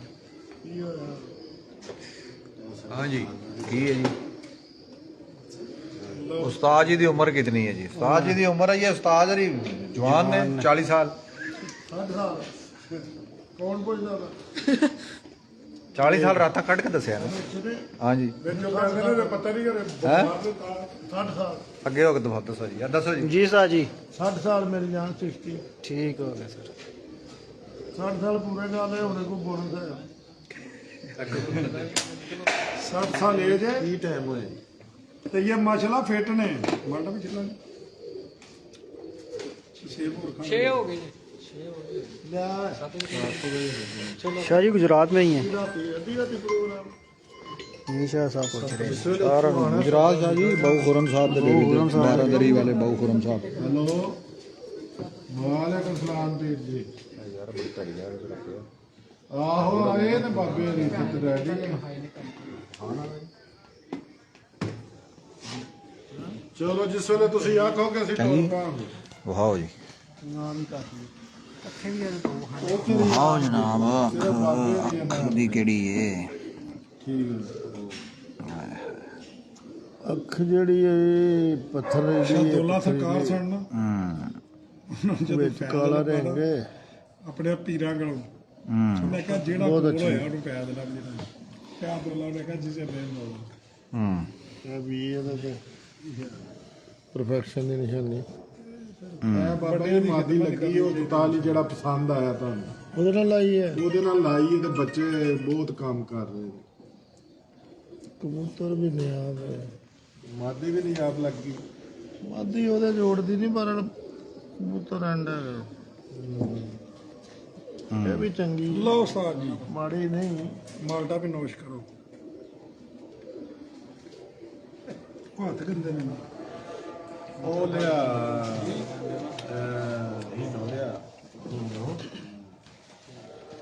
ਕੀ ਹੋਇਆ? हाँ जी की है जी उस्ताद जी की उम्र कितनी है जी? उस्ताद जी की उम्र है ये उस्ताद जी जवान ने 40 साल 60 ਸਾਲ ਕੌਣ ਪੁੱਛਦਾ ਵਾ? 40 ਸਾਲ ਰਾਤਾਂ ਕੱਢ ਕੇ ਦੱਸਿਆ ਨਾ। हाँ जी ਵਿੱਚੋਂ ਕਹਿੰਦੇ ਨੇ ਪਤਾ ਨਹੀਂ ਕਰੇ ਹੈਂ? 60 ਸਾਲ ਅੱਗੇ ਹੋ ਕੇ ਦੱਸੋ ਜੀ ਦੱਸੋ ਜੀ। जी सा जी 60 ਸਾਲ ਮੇਰੀ ਜਾਨ 60 ठीक हो गया सर 60 ਸਾਲ ਪੂਰੇ ਕਰ ਲਏ ਉਹਨੇ ਕੋ ਬੋਨਸ ਹੈ 60 ਸਾਲ ਏਜ है ये टाइम हुए तो ये माशाल्लाह फिट ने माल्टा भी चलना सेब और खाना 6 हो गए ਲਿਆ शाह जी गुजरात में ही है ਰਾਤੀ ਅੱਧੀ ਰਾਤੀ ਪ੍ਰੋਗਰਾਮ निशा साहब पूछ रहे हैं गुजरात शाह जी बहु खुरम साहब दे बारादरी वाले बहु खुरम साहब। ਹੈਲੋ ਵਾਲੇਕੁਮ ਸਲਾਮ ਵੀਰ ਜੀ। ਆਹੋ ਆਏ ਨੇ ਬਾਬੇ ਰੀਤ ਰੈਡੀ चलो जिस वेले ਤੁਸੀਂ ਆਖੋਗੇ ਅਸੀਂ ਟੋਲ ਪਾਵਾਂਗੇ। वहाओ जी वहाओ जनाब दी केड़ी है ਅੱਖ ਜਿਹੜੀ ਇਹ ਪੱਥਰ ਜਿਹੜੀ ਦੋਲਾ ਸਰਕਾਰ ਸਣ ਨਾ ਵਿੱਚ ਕਾਲਾ ਰੰਗ ਹੈ। ਆਪਣੇ ਪੀਰਾਂ ਕੋਲੋਂ ਮੈਂ ਕਿਹਾ ਜਿਹੜਾ ਬਹੁਤ ਕੋਲ ਅੱਛਾ। ਹੋਇਆ ਉਹਨੂੰ ਕਹਿ ਦੇਣਾ ਵੀ ਜਿਹੜਾ ਪਿਆ ਦੋਲਾ ਨੇ ਕਿਹਾ ਜਿਸੇ ਬੇਨ ਲੋ ਇਹ ਵੀ ਇਹਦਾ ਤੇ ਪਰਫੈਕਸ਼ਨ ਦੀ ਨਿਸ਼ਾਨੀ ਇਹ ਬਾਬਾ ਜੀ ਮਾਦੀ ਲੱਗੀ ਉਹ 44 ਜਿਹੜਾ ਪਸੰਦ ਆਇਆ ਤੁਹਾਨੂੰ ਉਹਦੇ ਨਾਲ ਲਾਈ ਹੈ। ਉਹਦੇ ਨਾਲ ਲਾਈ ਤੇ ਬੱਚੇ ਬਹੁਤ ਕੰਮ ਕਰ ਰਹੇ ਨੇ। ਕਬੂਤਰ ਵੀ ਨਿਆਬ ਹੈ। ਮਾਦੀ ਵੀ ਨਹੀਂ ਆਪ ਲੱਗੀ ਮਾਦੀ ਉਹਦੇ ਜੋੜਦੀ ਨਹੀਂ ਪਰ ਕਬੂਤਰ ਐਂਡ ਇਹ ਵੀ ਚੰਗੀ ਲਓ ਉਸਤਾਦ ਜੀ ਮਾੜੀ ਨਹੀਂ। ਮਾਲਟਾ ਵੀ ਨੋਸ਼ ਕਰੋ ਹੱਥ ਗੰਦੇ ਨੇ ਉਹ ਲਿਆ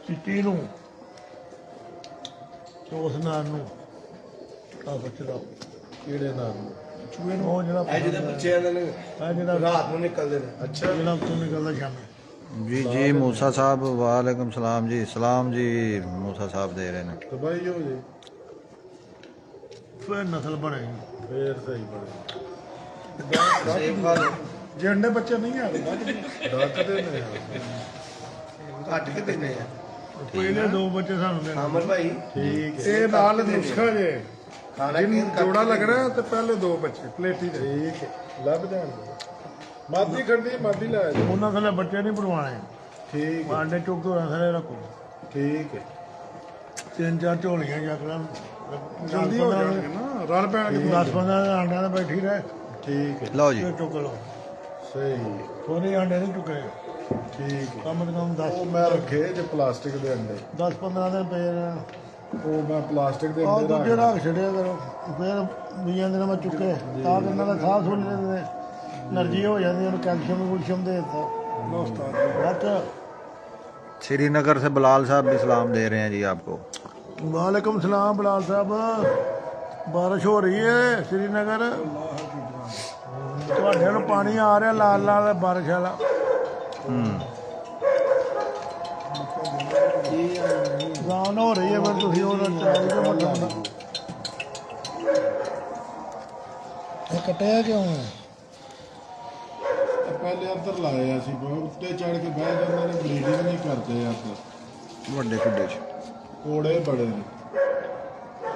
ਚਿੱਟੀ ਨੂੰ ਤੇ ਉਸ ਨਾਲ ਨੂੰ ਆ ਬੱਚਦਾ ਕਿਹੜੇ ਨਾਲ ਚੂਹੇ ਨੂੰ ਉਹ ਜਿਹੜਾ ਜਿਹਦੇ ਬੱਚੇ ਆਂਦੇ ਨੇ ਆ ਜਿਹੜਾ ਰਾਤ ਨੂੰ ਨਿਕਲਦੇ ਨੇ ਅੱਛਾ ਜਿਹੜਾ ਉੱਤੋਂ ਨਿਕਲਦਾ ਸ਼ਾਮੇ जी जी मूसा साहब वालेकुम सलाम जी सलाम जी मूसा साहब दे रहे हैं ਤਬਾਹੀ ਹੋ ਜੇ ਫਿਰ ਨਸਲ ਬਣੇਗੀ। ਫੇਰ ਸਹੀ ਬਣੇ सेब खा लो ਜੇ ਅੰਡੇ ਬੱਚੇ ਨਹੀਂ ਆਦੇ ਡਾਕਟਰ ਨੇ घट के देने हैं ਪਹਿਲੇ ਦੋ ਬੱਚੇ ਸਾਨੂੰ ਦੇਣੇ। अमर भाई ਠੀਕ ਹੈ ਇਹ ਨਾਲ ਨੁਸਖਾ ਜੇ खाना ਜਿਹਨੂੰ ਜੋੜਾ ਲੱਗਣਾ ਤੇ ਪਹਿਲੇ ਦੋ ਬੱਚੇ ਪਲੇਟੀ ਦੇ ਠੀਕ ਹੈ ਲੱਭ ਜਾਣਗੇ ਮਾਦੀ ਖੰਡੀ ਮਾਦੀ ਲੈ ਜਾ ਉਹਨਾਂ ਥੱਲੇ ਬੱਚੇ ਨਹੀਂ ਪਰਵਾਣੇ। ਠੀਕ ਹੈ ਆਂਡੇ ਚੁੱਕ ਕੇ ਉਹਨਾਂ ਥੱਲੇ ਰੱਖੋ। ਠੀਕ ਹੈ 3-4 ਝੋਲੀਆਂ ਜਕਰਾਂ ਜਲਦੀ ਹੋ ਜਾਣਗੇ ਨਾ ਰਲ ਪੈਣਗੇ 10-15 ਆਂਡਿਆਂ ਤੇ ਬੈਠੀ ਰਹਿ ਠੀਕ ਹੈ लो जी ਤੇ ਚੁੱਕ ਲਓ। ਸਹੀ ਥੋੜੇ ਆਂਡੇ ਨਹੀਂ ਚੁੱਕੇ ਠੀਕ ਹੈ ਕਮ ਤੋਂ ਕਮ ਉਹ ਮੈਂ ਰੱਖੇ ਜੇ ਪਲਾਸਟਿਕ ਦੇ ਅੰਡੇ 10-15 ਦਿਨ ਪਏ ਰਹਿਣ। ਉਹ ਮੈਂ ਪਲਾਸਟਿਕ ਦੇ ਆਹ ਅੰਡੇ ਦੂਜੇ ਰੱਖ ਰੱਖ ਛੱਡਿਆ ਕਰੋ ਫਿਰ 20 ਦਿਨਾਂ ਬਾਅਦ ਚੁੱਕੇ ਤਾਂ ਕਿ ਇਹਨਾਂ ਦਾ ਸਾਹ ਸੁਣ ਲੈਂਦੇ એનર્ਜੀ ਹੋ ਜਾਂਦੀ ਉਹਨੂੰ ਕੈਲਸ਼ੀਅਮ ਦੇ ਦਿੱਤਾ ਲਓ ਉਸਤਾਦ ਬਟ श्रीनगर से बिलाल साहब भी सलाम दे रहे हैं जी आपको। वालेकुम सलाम बिलाल साहब बारिश हो रही है श्रीनगर ਤੁਹਾਡੇ ਨੂੰ ਪਾਣੀ ਆ ਰਿਹਾ ਲਾਲ ਲਾਲ ਬਾਰਿਸ਼ ਵਾਲਾ ਗਾਉਂ ਹੋ ਰਹੀ ਹੈ ਫਿਰ ਤੁਸੀਂ ਉਹਦਾ ਟਰਾਈ ਤੇ ਮਟਾਉਣਾ ਕੱਟਿਆ ਕਿਉਂ ਹੈ? ਪਹਿਲੇ ਅੰਦਰ ਲਾਇਆ ਸੀ ਉੱਤੇ ਚੜ ਕੇ ਬਹਿ ਜਾਂਦੇ ਨੇ, ਬਲੀਡਿੰਗ ਨਹੀਂ ਕਰਦੇ ਅੰਦਰ। ਵੱਡੇ ਖੁੱਡੇ 'ਚ ਕੋੜੇ ਬੜੇ ਨੇ।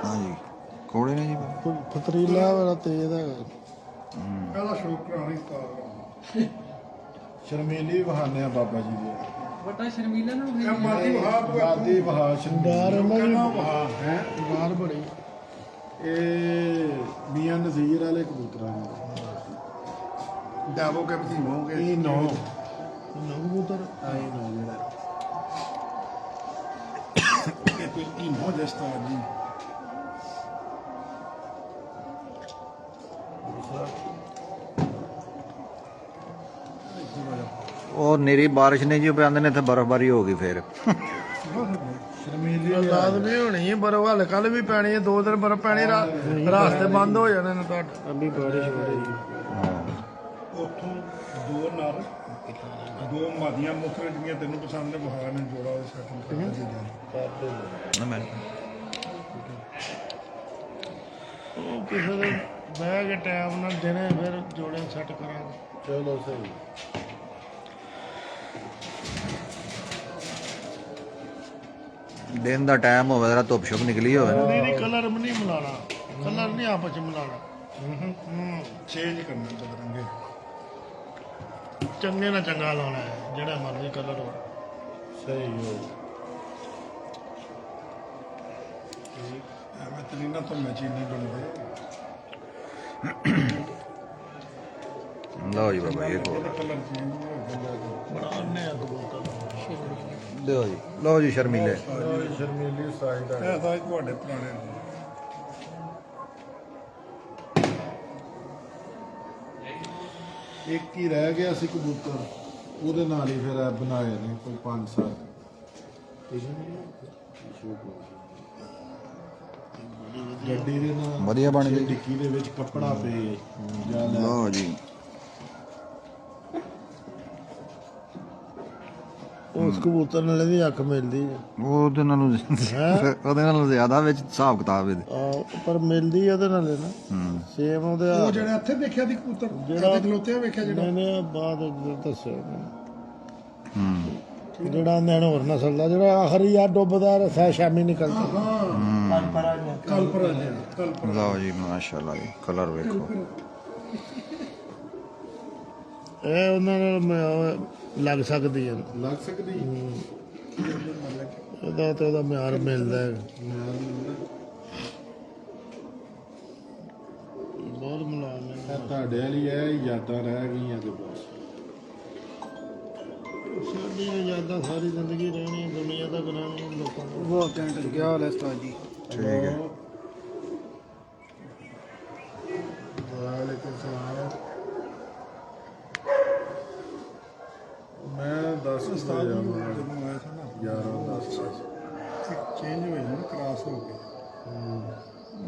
ਹਾਂਜੀ ਕੋੜੇ ਨੇ ਜੀ। ਪਤਰੀਲਾ ਬੜਾ ਤੇਜ਼ ਹੈਗਾ। ਇਹਦਾ ਸ਼ੌਕ ਪੁਰਾਣੀ ਸਤਾਰ ਸ਼ਰਮੀਲੀ ਵਹਾਨੇ ਆ ਬਾਬਾ ਜੀ ਦੇ। ਵੱਡਾ ਸ਼ਰਮੀਲਾ ਨੂੰ ਵੀ ਇਹ ਮਾਦੀ ਵਹਾਬ ਮਾਦੀ ਵਹਾ ਡਾਰ ਸ਼ਰਮੀਲੀ ਇਹਨਾਂ ਦੀ ਵਹਾ ਹੈ। ਡਾਰ ਬੜੀ। ਇਹ ਮੀਆਂ ਨਜ਼ੀਰ ਵਾਲੇ ਕਬੂਤਰਾਂ ਨੇ। ਡਾਵੋ ਕੇ ਭਤੀਮੋਗੇ ਇਹ ਨੌ ਕਬੂਤਰ ਆਏ ਨੌ ਜਿਹੜਾ ਇਹ ਕੋਈ ਇਨੋ ਜਸਤਾ ਜੀ ਉਹ ਨੇਰੀ ਬਾਰਿਸ਼ ਨੇ ਜੀ, ਉਹ ਆਂਦੇ ਨੇ ਇੱਥੇ ਬਰਫ਼ਬਾਰੀ ਹੋ ਗਈ ਫੇਰ। ਸ਼ਰਮੀਲੀ ਲਾਜ਼ਮੀ ਹੋਣੀ ਹੈ ਬਰਫ਼। ਹਲ ਕੱਲ ਵੀ ਪੈਣੀ ਹੈ, 2 ਦਿਨ ਬਰਫ਼ ਪੈਣੀ, ਰਾਸਤੇ ਬੰਦ ਹੋ ਜਾਣੇ ਨੇ ਤੁਹਾਡੇ। ਅਭੀ ਬਾਰਿਸ਼ ਹੋ ਰਹੀ ਹੈ। ਉੱਥੋਂ 2 ਨਰ 2 ਮਾਦੀਆਂ ਮੁੱਖਰ ਜਿਹੜੀਆਂ ਤੈਨੂੰ ਪਸੰਦ ਨੇ ਬਹਾਰ ਨੇ ਜੋੜਾ ਉਹ ਸੈਟਿੰਗ ਕਰ ਉਹ ਕਿਸੇ ਦੇ ਬਹਿ ਕੇ ਟਾਈਮ ਨਾਲ ਦਿਨੇ ਫਿਰ ਜੋੜੇ ਸੈੱਟ ਕਰਾਂਗੇ। ਚਲੋ ਸਹੀ। ਦਿਨ ਦਾ ਟਾਈਮ ਹੋਵੇ, ਜਰਾ ਧੁੱਪ ਛੁਪ ਨਿਕਲੀ ਹੋਵੇ। ਨਹੀਂ ਕਲਰ ਨਹੀਂ ਮਿਲਾਣਾ, ਕਲਰ ਨਹੀਂ ਆਪਸ ਚ ਮਿਲਾਣਾ। ਚੇਂਜ ਕਰਨਾ ਬਦਲਾਂਗੇ। ਚੰਗੇ ਨਾਲ ਚੰਗਾ ਲਾਉਣਾ ਹੈ, ਜਿਹੜਾ ਮਰਜ਼ੀ ਕਲਰ ਹੋ। ਸਹੀ ਹੋ। ਐਵੇਂ ਤਰੀਨਾ ਤੋਂ ਮੈਚ ਹੀ ਨਹੀਂ ਬਣਦੇ। ਲਓ ਜੀ ਬਾਬਾ ਇਹ ਕੋਲ ਕਲਰ ਚੇਂਜ ਹੋ ਜਾਂਦਾ। ਬਣਾਉਣੇ ਆ ਕਬੂਤਰ। ਦਿਓ ਜੀ। ਲਓ ਜੀ ਸ਼ਰਮੀਲੇ। ਸ਼ਰਮੀਲੀ ਸਾਈਡ ਆ। ਇਹ ਤਾਂ ਤੁਹਾਡੇ ਪੁਰਾਣੇ ਨੇ। ਇੱਕ ਹੀ ਰਹਿ ਗਿਆ ਸੀ ਕਬੂਤਰ, ਉਹਦੇ ਨਾਲ ਹੀ ਫਿਰ ਇਹ ਬਣਾਏ ਨੇ ਕੋਈ 5-7। ਗੱਡੀ ਦੇ ਨਾਲ ਵਧੀਆ ਬਣ ਗਈ। ਡਿੱਕੀ ਦੇ ਵਿੱਚ ਕੱਪੜਾ ਪਏ ਜਾਂ ਲੈ ਲਓ ਜੀ। ਉਸ ਕਬੂਤਰ ਨਾਲ ਇਹਦੀ ਅੱਖ ਮਿਲਦੀ ਹੈ। ਉਹਦੇ ਨਾਲੋਂ ਜ਼ਿਆਦਾ ਵਿੱਚ ਹਿਸਾਬ ਕਿਤਾਬ ਇਹਦੇ। ਪਰ ਮਿਲਦੀ ਉਹਦੇ ਨਾਲ ਹੈ ਨਾ। ਸੇਮ ਉਹਦੇ ਉਹ ਜਿਹੜਾ ਇੱਥੇ ਵੇਖਿਆ ਦੀ ਕਬੂਤਰ ਜਿਹੜਾ ਖਲੋਤੇ ਵੇਖਿਆ ਜਿਹੜਾ ਨੇ ਬਾਅਦ ਦੱਸਿਆ ਜਿਹੜਾ ਉਹਨੇ ਹੋਰ ਨਸਲ ਦਾ, ਜਿਹੜਾ ਆਖਰੀ ਆ ਡੁੱਬਦਾ ਰਸਾ ਸ਼ਾਮੀ ਨਿਕਲਦਾ। ਕਲਪਰਾ ਲਓ ਜੀ ਮਾਸ਼ਾਅੱਲਾ ਜੀ, ਕਲਰ ਵੇਖੋ। ਇਹ ਉਹਨਾਂ ਨਾਲ ਲੱਗ ਸਕਦੀ ਹੈ, ਲੱਗ ਸਕਦੀ। ਇਹਦਾ ਤੇ ਉਹਦਾ ਮਿਆਰ ਮਿਲਦਾ ਹੈ। ਬਹੁਤ ਮੁਲਾਜ਼ਮ ਹੈ। ਇਹ ਤੁਹਾਡੇ ਵਾਲੀ ਇਹ ਯਾਦਾਂ ਰਹਿ ਗਈਆਂ ਤੇ ਬਸ। ਸਾਡੀਆਂ ਯਾਦਾਂ ਸਾਰੀ ਜ਼ਿੰਦਗੀ ਰਹਿਣੀਆਂ, ਦੁਨੀਆ ਦਾ ਬਣਾਉਣਾ ਲੋਕਾਂ ਨੂੰ। ਬਹੁਤ ਘੈਂਟ ਗਿਆ ਹਾਲ ਉਸਤਾਦ ਜੀ। ਠੀਕ ਹੈ। ਵਾਲੇਕੁਮ ਸਲਾਮ। ਮੈਂ 10 ਉਸਤਾਦ ਨੂੰ ਜਦੋਂ ਆਇਆ ਸੀ ਨਾ 11-10 ਚੇਂਜ ਹੋਏ ਨਾ ਕਲਾਸ ਹੋ ਗਈ।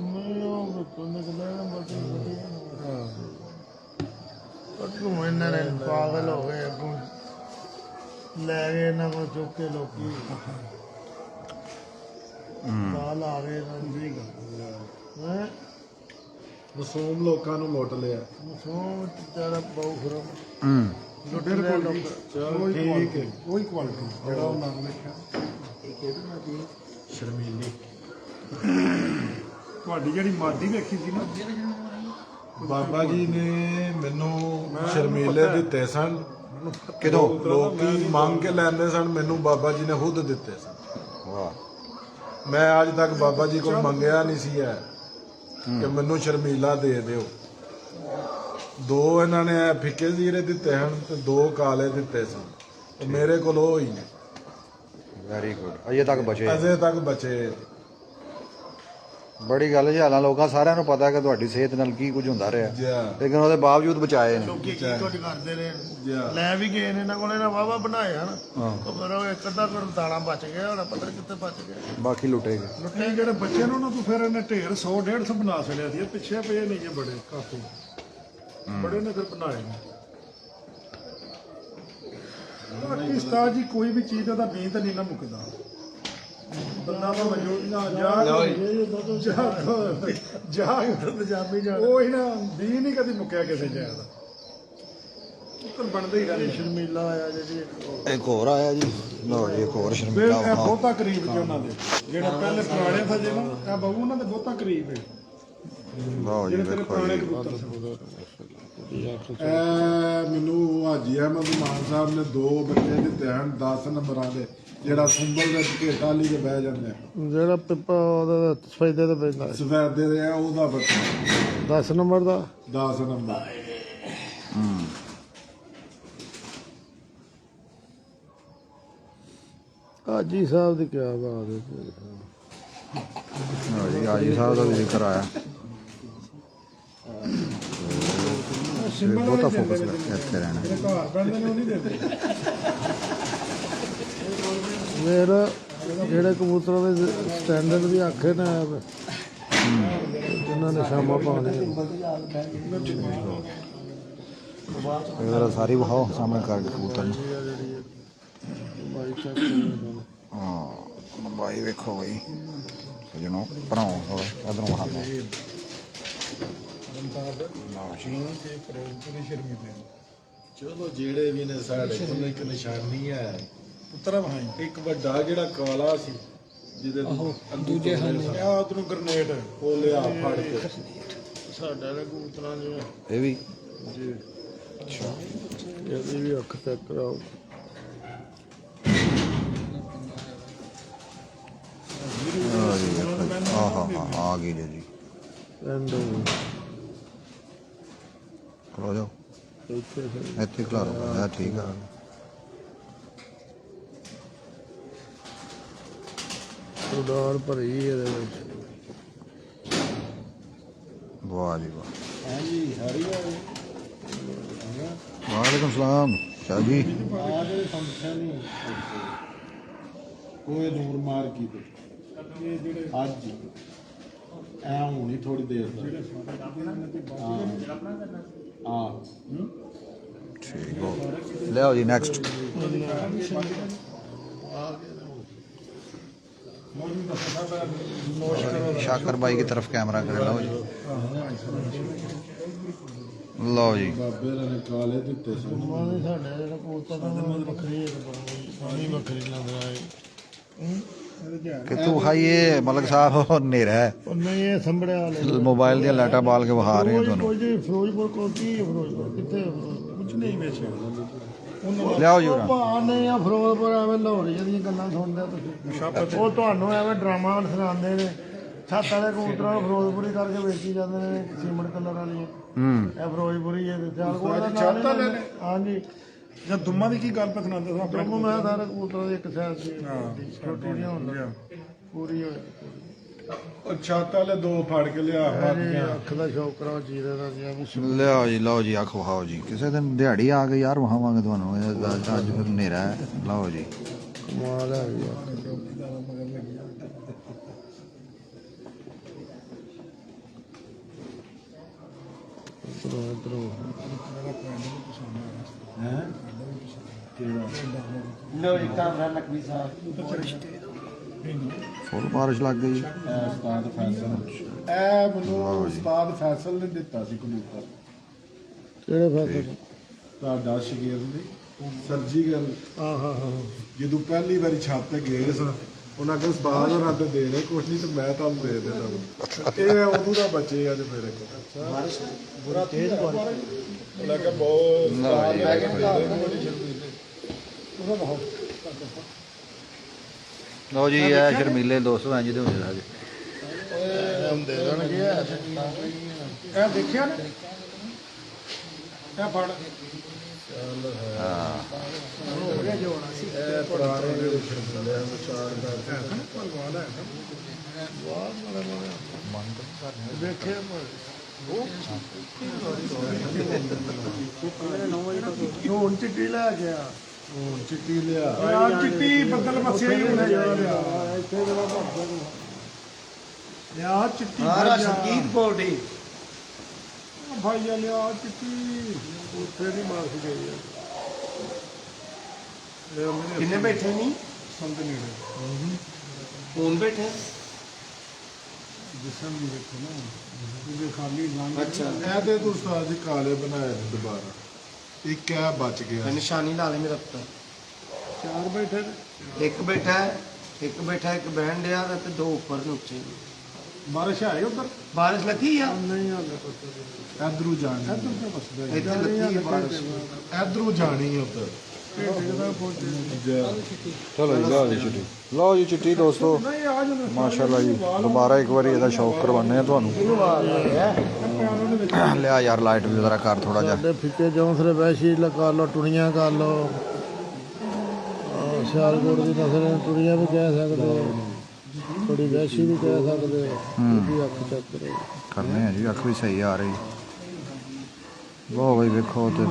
ਮੈਂ ਉਹ ਕੋਨੇ ਕੋਲੇ ਨਾ ਬੋਲਦੇ ਹਾਂ ਪੱਟੂ ਇਹਨਾਂ ਨੇ ਪਾਗਲ ਹੋ ਗਏ, ਅੱਗੋਂ ਲੈ ਗਏ ਇਹਨਾਂ ਕੋਲ ਚੁੱਕ ਕੇ ਲੋਕੀ। ਸਾਲ ਆ ਗਏ ਰੰਦੀ ਹੈ ਮਾਸੂਮ ਲੋਕਾਂ ਨੂੰ ਲੁੱਟ ਲਿਆ। ਸੋ ਤੇਰਾ ਬਹੁ ਖਰਮ ਲੁੱਟੇ ਲੋਕ ਚਲੋ ਠੀਕ ਹੈ। ਉਹੀ ਕੁਆਲਿਟੀ ਜਿਹੜਾ ਉਹ ਨਾਮ ਲਿਖਿਆ। ਸ਼ਰਮੀਲੀ ਤੁਹਾਡੀ ਜਿਹੜੀ ਮਾਦੀ ਵੇਖੀ ਸੀ ਨਾ ਬਾਬਾ ਜੀ ਨੇ ਮੈਨੂੰ ਸ਼ਰਮੀਲੇ ਦਿੱਤੇ ਸਨ। ਕਿਦੋਂ? ਲੋਕੀ ਮੰਗ ਕੇ ਲੈਂਦੇ ਸਨ, ਮੈਨੂੰ ਬਾਬਾ ਜੀ ਨੇ ਖੁਦ ਦਿੱਤੇ ਸਨ। ਵਾਹ। ਮੈਂ ਅੱਜ ਤੱਕ ਬਾਬਾ ਜੀ ਕੋਲ ਮੰਗਿਆ ਨਹੀਂ ਸੀ ਹੈ ਕਿ ਮੈਨੂੰ ਸ਼ਰਮੀਲਾ ਦੇ ਦਿਓ। 2 ਇਹਨਾਂ ਨੇ ਫਿੱਕੇ ਜ਼ੀਰੇ ਦਿੱਤੇ ਹਨ ਤੇ 2 ਕਾਲੇ ਦਿੱਤੇ ਸਨ, ਤੇ ਮੇਰੇ ਕੋਲ ਉਹ ਹੀ ਨੇ ਵੈਰੀ ਗੁੱਡ। ਅਜੇ ਤੱਕ ਬਚੇ। ਅਜੇ ਤੱਕ ਬਚੇ। ਬੜੀ ਗੱਲ ਜੀ। ਹਾਲਾਂ ਲੋਕਾਂ ਸਾਰਿਆਂ ਨੂੰ ਪਤਾ ਕਿ ਤੁਹਾਡੀ ਸਿਹਤ ਨਾਲ ਕੀ ਕੁਝ ਹੁੰਦਾ ਰਿਹਾ, ਜਿਆ ਲੇਕਿਨ ਉਹਦੇ ਬਾਵਜੂਦ ਬਚਾਏ ਨੇ। ਲੋਕੀ ਕੀ ਕੁਝ ਕਰਦੇ ਨੇ। ਜਿਆ ਲੈ ਵੀ ਗਏ ਨੇ ਇਹਨਾਂ ਕੋਲ, ਇਹਨਾਂ ਵਾਵਾ ਬਣਾਏ ਹਨ। ਪਰ ਉਹ ਇੱਕ ਅੱਧਾ ਕੋਲ ਦਾਣਾ ਬਚ ਗਿਆ, ਹੁਣ ਪਤਾ ਨੀ ਕਿੱਥੇ ਬਚ ਗਿਆ। ਬਾਕੀ ਲੁੱਟੇ ਗਏ। ਲੁੱਟੇ ਜਿਹੜੇ ਬੱਚੇ ਨੇ ਉਹਨਾਂ ਤੋਂ ਫਿਰ ਇਹਨੇ ਢੇਰ 100-150 ਬਣਾ ਛੜਿਆ ਸੀ। ਇਹ ਪਿੱਛੇ ਪਏ ਨਹੀਂ ਜੇ ਬੜੇ ਕਾਫੀ ਬੜੇ ਨੇ ਫਿਰ ਬਣਾਏ ਨੇ। ਬਾਕੀ ਉਸਤਾਦ ਜੀ ਕੋਈ ਵੀ ਚੀਜ਼ ਦਾ ਬੀਂ ਤਾਂ ਨਹੀਂ ਨਾ ਮੁੱਕਦਾ। ਬੰਦਾ ਮੈਂ ਮੌਜੂਦ ਨਾ ਲਓ ਜੀ। ਜਾ ਪੰਜਾਬੀ ਜਾਣ ਉਹ ਹੀ ਨਾ ਦੀ ਨਹੀਂ ਕਦੀ ਮੁੱਕਿਆ ਕਿਸੇ ਜਾਇ ਦਾ ਉੱਤਰ ਬਣਦੇ ਹੀ ਰਹਿੰਦੇ ਸ਼ਰਮੀਲਾ ਆਇਆ ਜੀ ਇੱਕ ਹੋਰ ਆਇਆ ਜੀ ਲਓ ਜੀ ਇੱਕ ਹੋਰ ਫਿਰ ਸ਼ਰਮੀਲਾ ਇਹ ਵਿਖਾਓ। ਬਹੁਤਾ ਕਰੀਬ ਜੀ ਉਹਨਾਂ ਦੇ ਜਿਹੜੇ ਪਹਿਲੇ ਪੁਰਾਣੇ ਸਜੇ ਨਾ ਇਹ ਬਹੂ ਉਹਨਾਂ ਦੇ ਬਹੁਤਾ ਕਰੀਬ ਹੈ ਲਓ ਜੀ ਜਿਹੜੇ ਤੇਰੇ ਵੇਖੋ ਪੁਰਾਣੇ ਜੀ ਕਬੂਤਰ ਸੀ ਮੈਨੂੰ ਹਾਜੀ ਅਹਿਮਦ ਮਾਨ ਸਾਹਿਬ ਨੇ 2 ਬੱਚੇ ਦਿੱਤੇ ਹਨ 10 ਨੰਬਰਾਂ ਦੇ ਜਿਹੜਾ ਸੁੰਬਲ ਦੇ ਘੇਟਾ ਲਈ ਕੇ ਬਹਿ ਜਾਂਦੇ ਆ। ਜਿਹੜਾ ਪਿੱਪਾ ਉਹਦਾ ਸਫੈਦੇ ਤੇ ਪੈਂਦਾ ਸਫੈਦੇ ਦੇ ਆ ਉਹਦਾ ਬੱਚਾ 10 ਨੰਬਰ ਦਾ 10 ਨੰਬਰ ਹਾਜੀ ਸਾਹਿਬ ਦੀ ਕੀ ਬਾਤ ਹੈ ਲਓ ਜੀ ਆਜੀ ਸਾਹਿਬ ਦਾ ਵੀ ਜ਼ਿਕਰ ਆਇਆ ਬਹੁਤਾ ਫੋਕਸ ਇੱਥੇ ਰਹਿਣਾ ਜਿਹੜੇ ਘਰ ਬਣਦੇ ਨੇ ਉਹ ਨਹੀਂ ਦਿੰਦੇ ਮੇਰਾ ਜਿਹੜੇ ਕਬੂਤਰਾਂ ਦੇ ਸਟੈਂਡਰਡ ਦੀ ਆਖੇ ਨਾ ਜਿਨ੍ਹਾਂ ਨੇ ਸ਼ਾਮਾਂ ਪਾਉਣੀਆਂ ਇਹਦਾ ਸਾਰੀ ਵਿਖਾਓ ਸਾਹਮਣੇ ਕਰਕੇ ਕਬੂਤਰ ਨੂੰ ਬਾਈ ਚੱਕ ਹਾਂ ਬਾਈ ਵੇਖੋ ਬਈ ਸਜਣੋ ਭਰਾਓ ਇਧਰੋਂ ਵਿਖਾਓ ਚਲੋ ਜਿਹੜੇ ਵੀ ਨੇ ਸਾਡੇ ਕੋਲ ਇੱਕ ਨਿਸ਼ਾਨੀ ਹੈ ਪੁੱਤਰਾ ਭਾਈ ਇੱਕ ਵੱਡਾ ਜਿਹੜਾ ਕਾਲਾ ਸੀ ਜਿਹਦੇ ਦੂਜੇ ਆ ਉਧਰੋਂ ਗ੍ਰਨੇਡ ਉਹ ਲਿਆ ਫੜ ਕੇ ਸਾਡੇ ਦੇ ਕਬੂਤਰਾਂ ਦੇ ਇਹ ਵੀ ਜੀ ਅੱਛਾ ਇਹਦੀ ਵੀ ਅੱਖ ਚੈੱਕ ਕਰਾਓ ਆ ਗਈ ਜੀ ਐਂਡ ਖਲੋ ਜਾਓ ਇੱਥੇ ਇੱਥੇ ਖਲਾਰੋ ਇਹ ਠੀਕ ਆ ਉਡਾਨ ਭਰੀ ਇਹਦੇ ਵਿੱਚ ਵਾਹ ਜੀ ਵਾਹ ਹਾਂਜੀ ਹਰੀਆ ਵਾਲੇਕੁਮ ਸਲਾਮ ਸ਼ਾਹ ਜੀ ਆ ਜਿਹੜੇ ਫੰਕਸ਼ਨ ਨਹੀਂ ਕੋਈ ਨੂਰ ਮਾਰ ਕੀ ਤੇ ਅੱਜ ਐ ਹੋਣੀ ਥੋੜੀ ਦੇਰ ਤੱਕ ਹਾਂ ਠੀਕ ਹੋ ਲਿਆਓ ਜੀ ਨੈਕਸਟ शाकर भाई की तरफ कैमरा कर लो जी लो जी ਬਾਬੇ ਨੇ ਕਾਲੇ ਦਿੱਤੇ ਸੀ ਮਾਨੇ ਸਾਡੇ ਜਿਹੜਾ ਕਬੂਤਰ ਦਾ ਵੱਖਰੀ ਹੈ ਵੱਖਰੀ ਨਜ਼ਰ ਆਏ कि तू खाइए मलक साहब नेरा है ਉਹ ਨਹੀਂ ਇਹ ਸੰਭੜਿਆ ਵਾਲੇ मोबाइल दी लाइटा बाल के बहा रहे हैं दोनों ਕੋਈ ਜੀ ਫਿਰੋਜ਼ਪੁਰ ਕੋਲ ਕੀ ਹੈ ਫਿਰੋਜ਼ਪੁਰ ਕਿੱਥੇ ਕੁਝ ਨਹੀਂ ਵੇਚਿਆ लियाओ जी ਉਹ उरा ਭਾਅ ਨੇ ਆ ਫਿਰੋਜ਼ਪੁਰ ਐਵੇਂ ਲਾਹੌਰੀ ਦੀਆਂ ਗੱਲਾਂ ਸੁਣਦੇ ਆ ਤੁਸੀਂ ਉਹ ਤੁਹਾਨੂੰ ਐਵੇਂ ਡਰਾਮਾ ਸੁਣਾਉਂਦੇ ਨੇ ਛੱਤ ਵਾਲੇ ਕਬੂਤਰਾਂ ਨੂੰ ਫਿਰੋਜ਼ਪੁਰੀ ਕਰਕੇ ਵੇਚੀ ਜਾਂਦੇ ਨੇ ਸੀਮਟ ਕਲਰ ਵਾਲੀ ਇਹ ਫਿਰੋਜ਼ਪੁਰੀ ਹੈ ਤੇ ਸਿਆਲਕੋਟ ਦਾ ਛੱਤ ਵਾਲੇ ਨੇ? ਹਾਂਜੀ ਜਾਂ ਦੁੰਮਾਂ ਦੀ ਕੀ ਗੱਲ ਪਸੰਦ ਆ ਆਪਣੇ ਜੰਮੂ ਮੈਂ ਸਾਰੇ ਕਬੂਤਰਾਂ ਦੀ ਇੱਕ ਸਾਈਡ ਸੀ ਛੋਟੀ ਜਿਹੀ ਹੁੰਦਾ ਪੂਰੀ ਹੋਏ ਉਹ ਛੱਤ ਵਾਲੇ 2 ਫੜ ਕੇ ਲਿਆ ਅੱਖ ਦਾ ਸ਼ੌਕ ਕਰਾਓ ਜੀਰੇ ਦਾ ਜੀ ਵੀ लियाओ जी लो जी अख वहाओ जी किसी दिन दिहाड़ी आ गई यार वहावांगे ਤੁਹਾਨੂੰ ਅੱਜ ਫਿਰ ਹਨੇਰਾ ਹੈ ਲਓ ਜੀ ਕਮਾਲ ਹੈ ਯਾਰ ਇਧਰੋਂ ਹੈ ਲਓ ਜੀ ਕਾਮਰਾ ਨਕਵੀ ਸਾਹਿਬ ਫੁੱਲ ਬਾਰਿਸ਼ ਲੱਗ ਗਈ ਉਸਤਾਦ ਫੈਸਲ ਇਹ ਮੈਨੂੰ ਉਸਤਾਦ ਫੈਸਲ ਨੇ ਦਿੱਤਾ ਸੀ ਕਬੂਤਰ ਕਿਹੜੇ ਫਾਸਲ ਤੁਹਾਡਾ ਸ਼ਗਿਰਦ ਸਰਜੀ ਗੱਲ ਹਾਂ ਹਾਂ ਹਾਂ ਜਦੋਂ ਪਹਿਲੀ ਵਾਰੀ ਛੱਤ ਤੇ ਗਏ ਸਾਂ ਉਹਨਾਂ ਕੋਲ ਉਸਤਾਦ ਹੋਰਾਂ ਤੇ ਦੇ ਰਹੇ ਕੁਛ ਨਹੀਂ ਤੇ ਮੈਂ ਤੁਹਾਨੂੰ ਦੇ ਦੇਣਾ ਇਹ ਉਦੋਂ ਦਾ ਬੱਚੇ ਆ ਤੇ ਮੇਰੇ ਕੋਲ ਬੁਰਾ ਤੇਜ਼ ਉਹਨਾਂ ਕਾ ਬਹੁਤ ਉਸਤਾਦ ਲੈ ਕੇ ਬੜੀ ਸ਼ਰਮੀਲੇ ਲਓ ਜੀ ਇਹ ਸ਼ਰਮੀਲੇ ਦੋਸਤੋ ਇੰਜ ਦੇ ਹੁੰਦੇ ਸਾਗੇ ਹੁੰਦੇ ਰਹਿਣਗੇ ਇਹ ਦੇਖਿਆ ਨਾ ਇਹ ਫੜ ਇਹ ਪੁਰਾਣੇ ਜਿਹੜੇ ਸ਼ਰਮੀਲੇ ਆ ਵਿਚਾਰ ਦਾ ਦੇਖੇ ਹੁਣ ਚਿੱਟੀ ਲੈ ਗਿਆ ਹੁਣ ਚਿੱਟੀ ਲਿਆ ਯਾਰ ਚਿੱਟੀ ਬੱਦਲ ਮੱਸੇ ਹੀ ਹੁੰਦੇ ਯਾਰ ਇੱਥੇ ਜਿਹੜਾ ਭਰਦਾ ਯਾਰ ਚਿੱਟੀ ਸਾਰਾ ਸੰਗੀਤ ਬੋਡੀ ਭਾਈ ਲਿਆ ਚਿੱਟੀ ਉੱਥੇ ਨਹੀਂ ਮਾਰ ਗਈ ਕਿੰਨੇ ਬੈਠੇ ਨਹੀਂ ਸੰਦ ਨੇੜੇ ਹੁਣ ਬੈਠੇ ਜਿਸਮ ਵੀ ਵੇਖੋ ਨਾ ਕਿਉਂਕਿ ਖਾਲੀ ਲੰਘ ਅੱਛਾ ਇਹ ਤੇ ਤੂੰ ਉਸਤਾਦ ਜੀ ਕਾਲੇ ਬਣਾਏ ਨੇ ਦੁਬਾਰਾ ਇੱਕ ਇਹ ਬਚ ਗਿਆ ਨਿਸ਼ਾਨੀ ਲਾ ਲੈ ਮੇਰਾ ਪੁੱਤਰ ਚਾਰ ਬੈਠੇ ਨੇ। ਇੱਕ ਬੈਠਾ ਇੱਕ ਬਹਿਣ ਡਿਆ ਤੇ ਦੋ ਉੱਪਰ ਨੇ ਉੱਚੇ ਬਾਰਿਸ਼ ਆਈ ਉਧਰ ਬਾਰਿਸ਼ ਲੱਗੀ ਆ ਨਹੀਂ ਹਾਲੇ ਪਤਾ ਇਧਰੋਂ ਜਾਣੀ ਇਧਰ ਤੇ ਵਸਦਾ ਇੱਥੇ ਲੱਗੀ ਆ ਬਾਰਿਸ਼ ਇਧਰੋਂ ਜਾਣੀ ਉਧਰ ਚਲੋ ਜੀ ਲਓ ਜੀ ਚਿੱਟੀ ਦੋਸਤੋ ਮਾਸ਼ਾਅੱਲਾ ਜੀ ਦੁਬਾਰਾ ਇੱਕ ਵਾਰੀ ਇਹਦਾ ਸ਼ੌਕ ਕਰਵਾਉਂਦੇ ਆ ਤੁਹਾਨੂੰ ਲਿਆ ਯਾਰ ਲਾਈਟ ਵੀ ਜ਼ਰਾ ਕਰ ਥੋੜਾ ਜਿਹਾ ਸਾਡੇ ਫਿੱਕੇ ਜੌਂਸਰੇ ਵੈਸ਼ੀ ਕਰ ਲਓ ਟੁਣੀਆਂ ਕਰ ਲਓ ਸਿਆਲਕੋਟ ਦੀ ਨਸਲ ਨੂੰ ਟੁਣੀਆਂ ਵੀ ਕਹਿ ਸਕਦੇ ਹੋ, ਥੋੜੀ ਵੈਸ਼ੀ ਵੀ ਕਹਿ ਸਕਦੇ ਹੋ। ਉਹਦੀ ਅੱਖ ਚੈੱਕ ਕਰੋ ਕਰਨੇ ਆ ਜੀ ਅੱਖ ਵੀ ਸਹੀ ਆ ਰਹੀ ਬਹੁਤ ਬਈ ਵੇਖੋ ਤੇ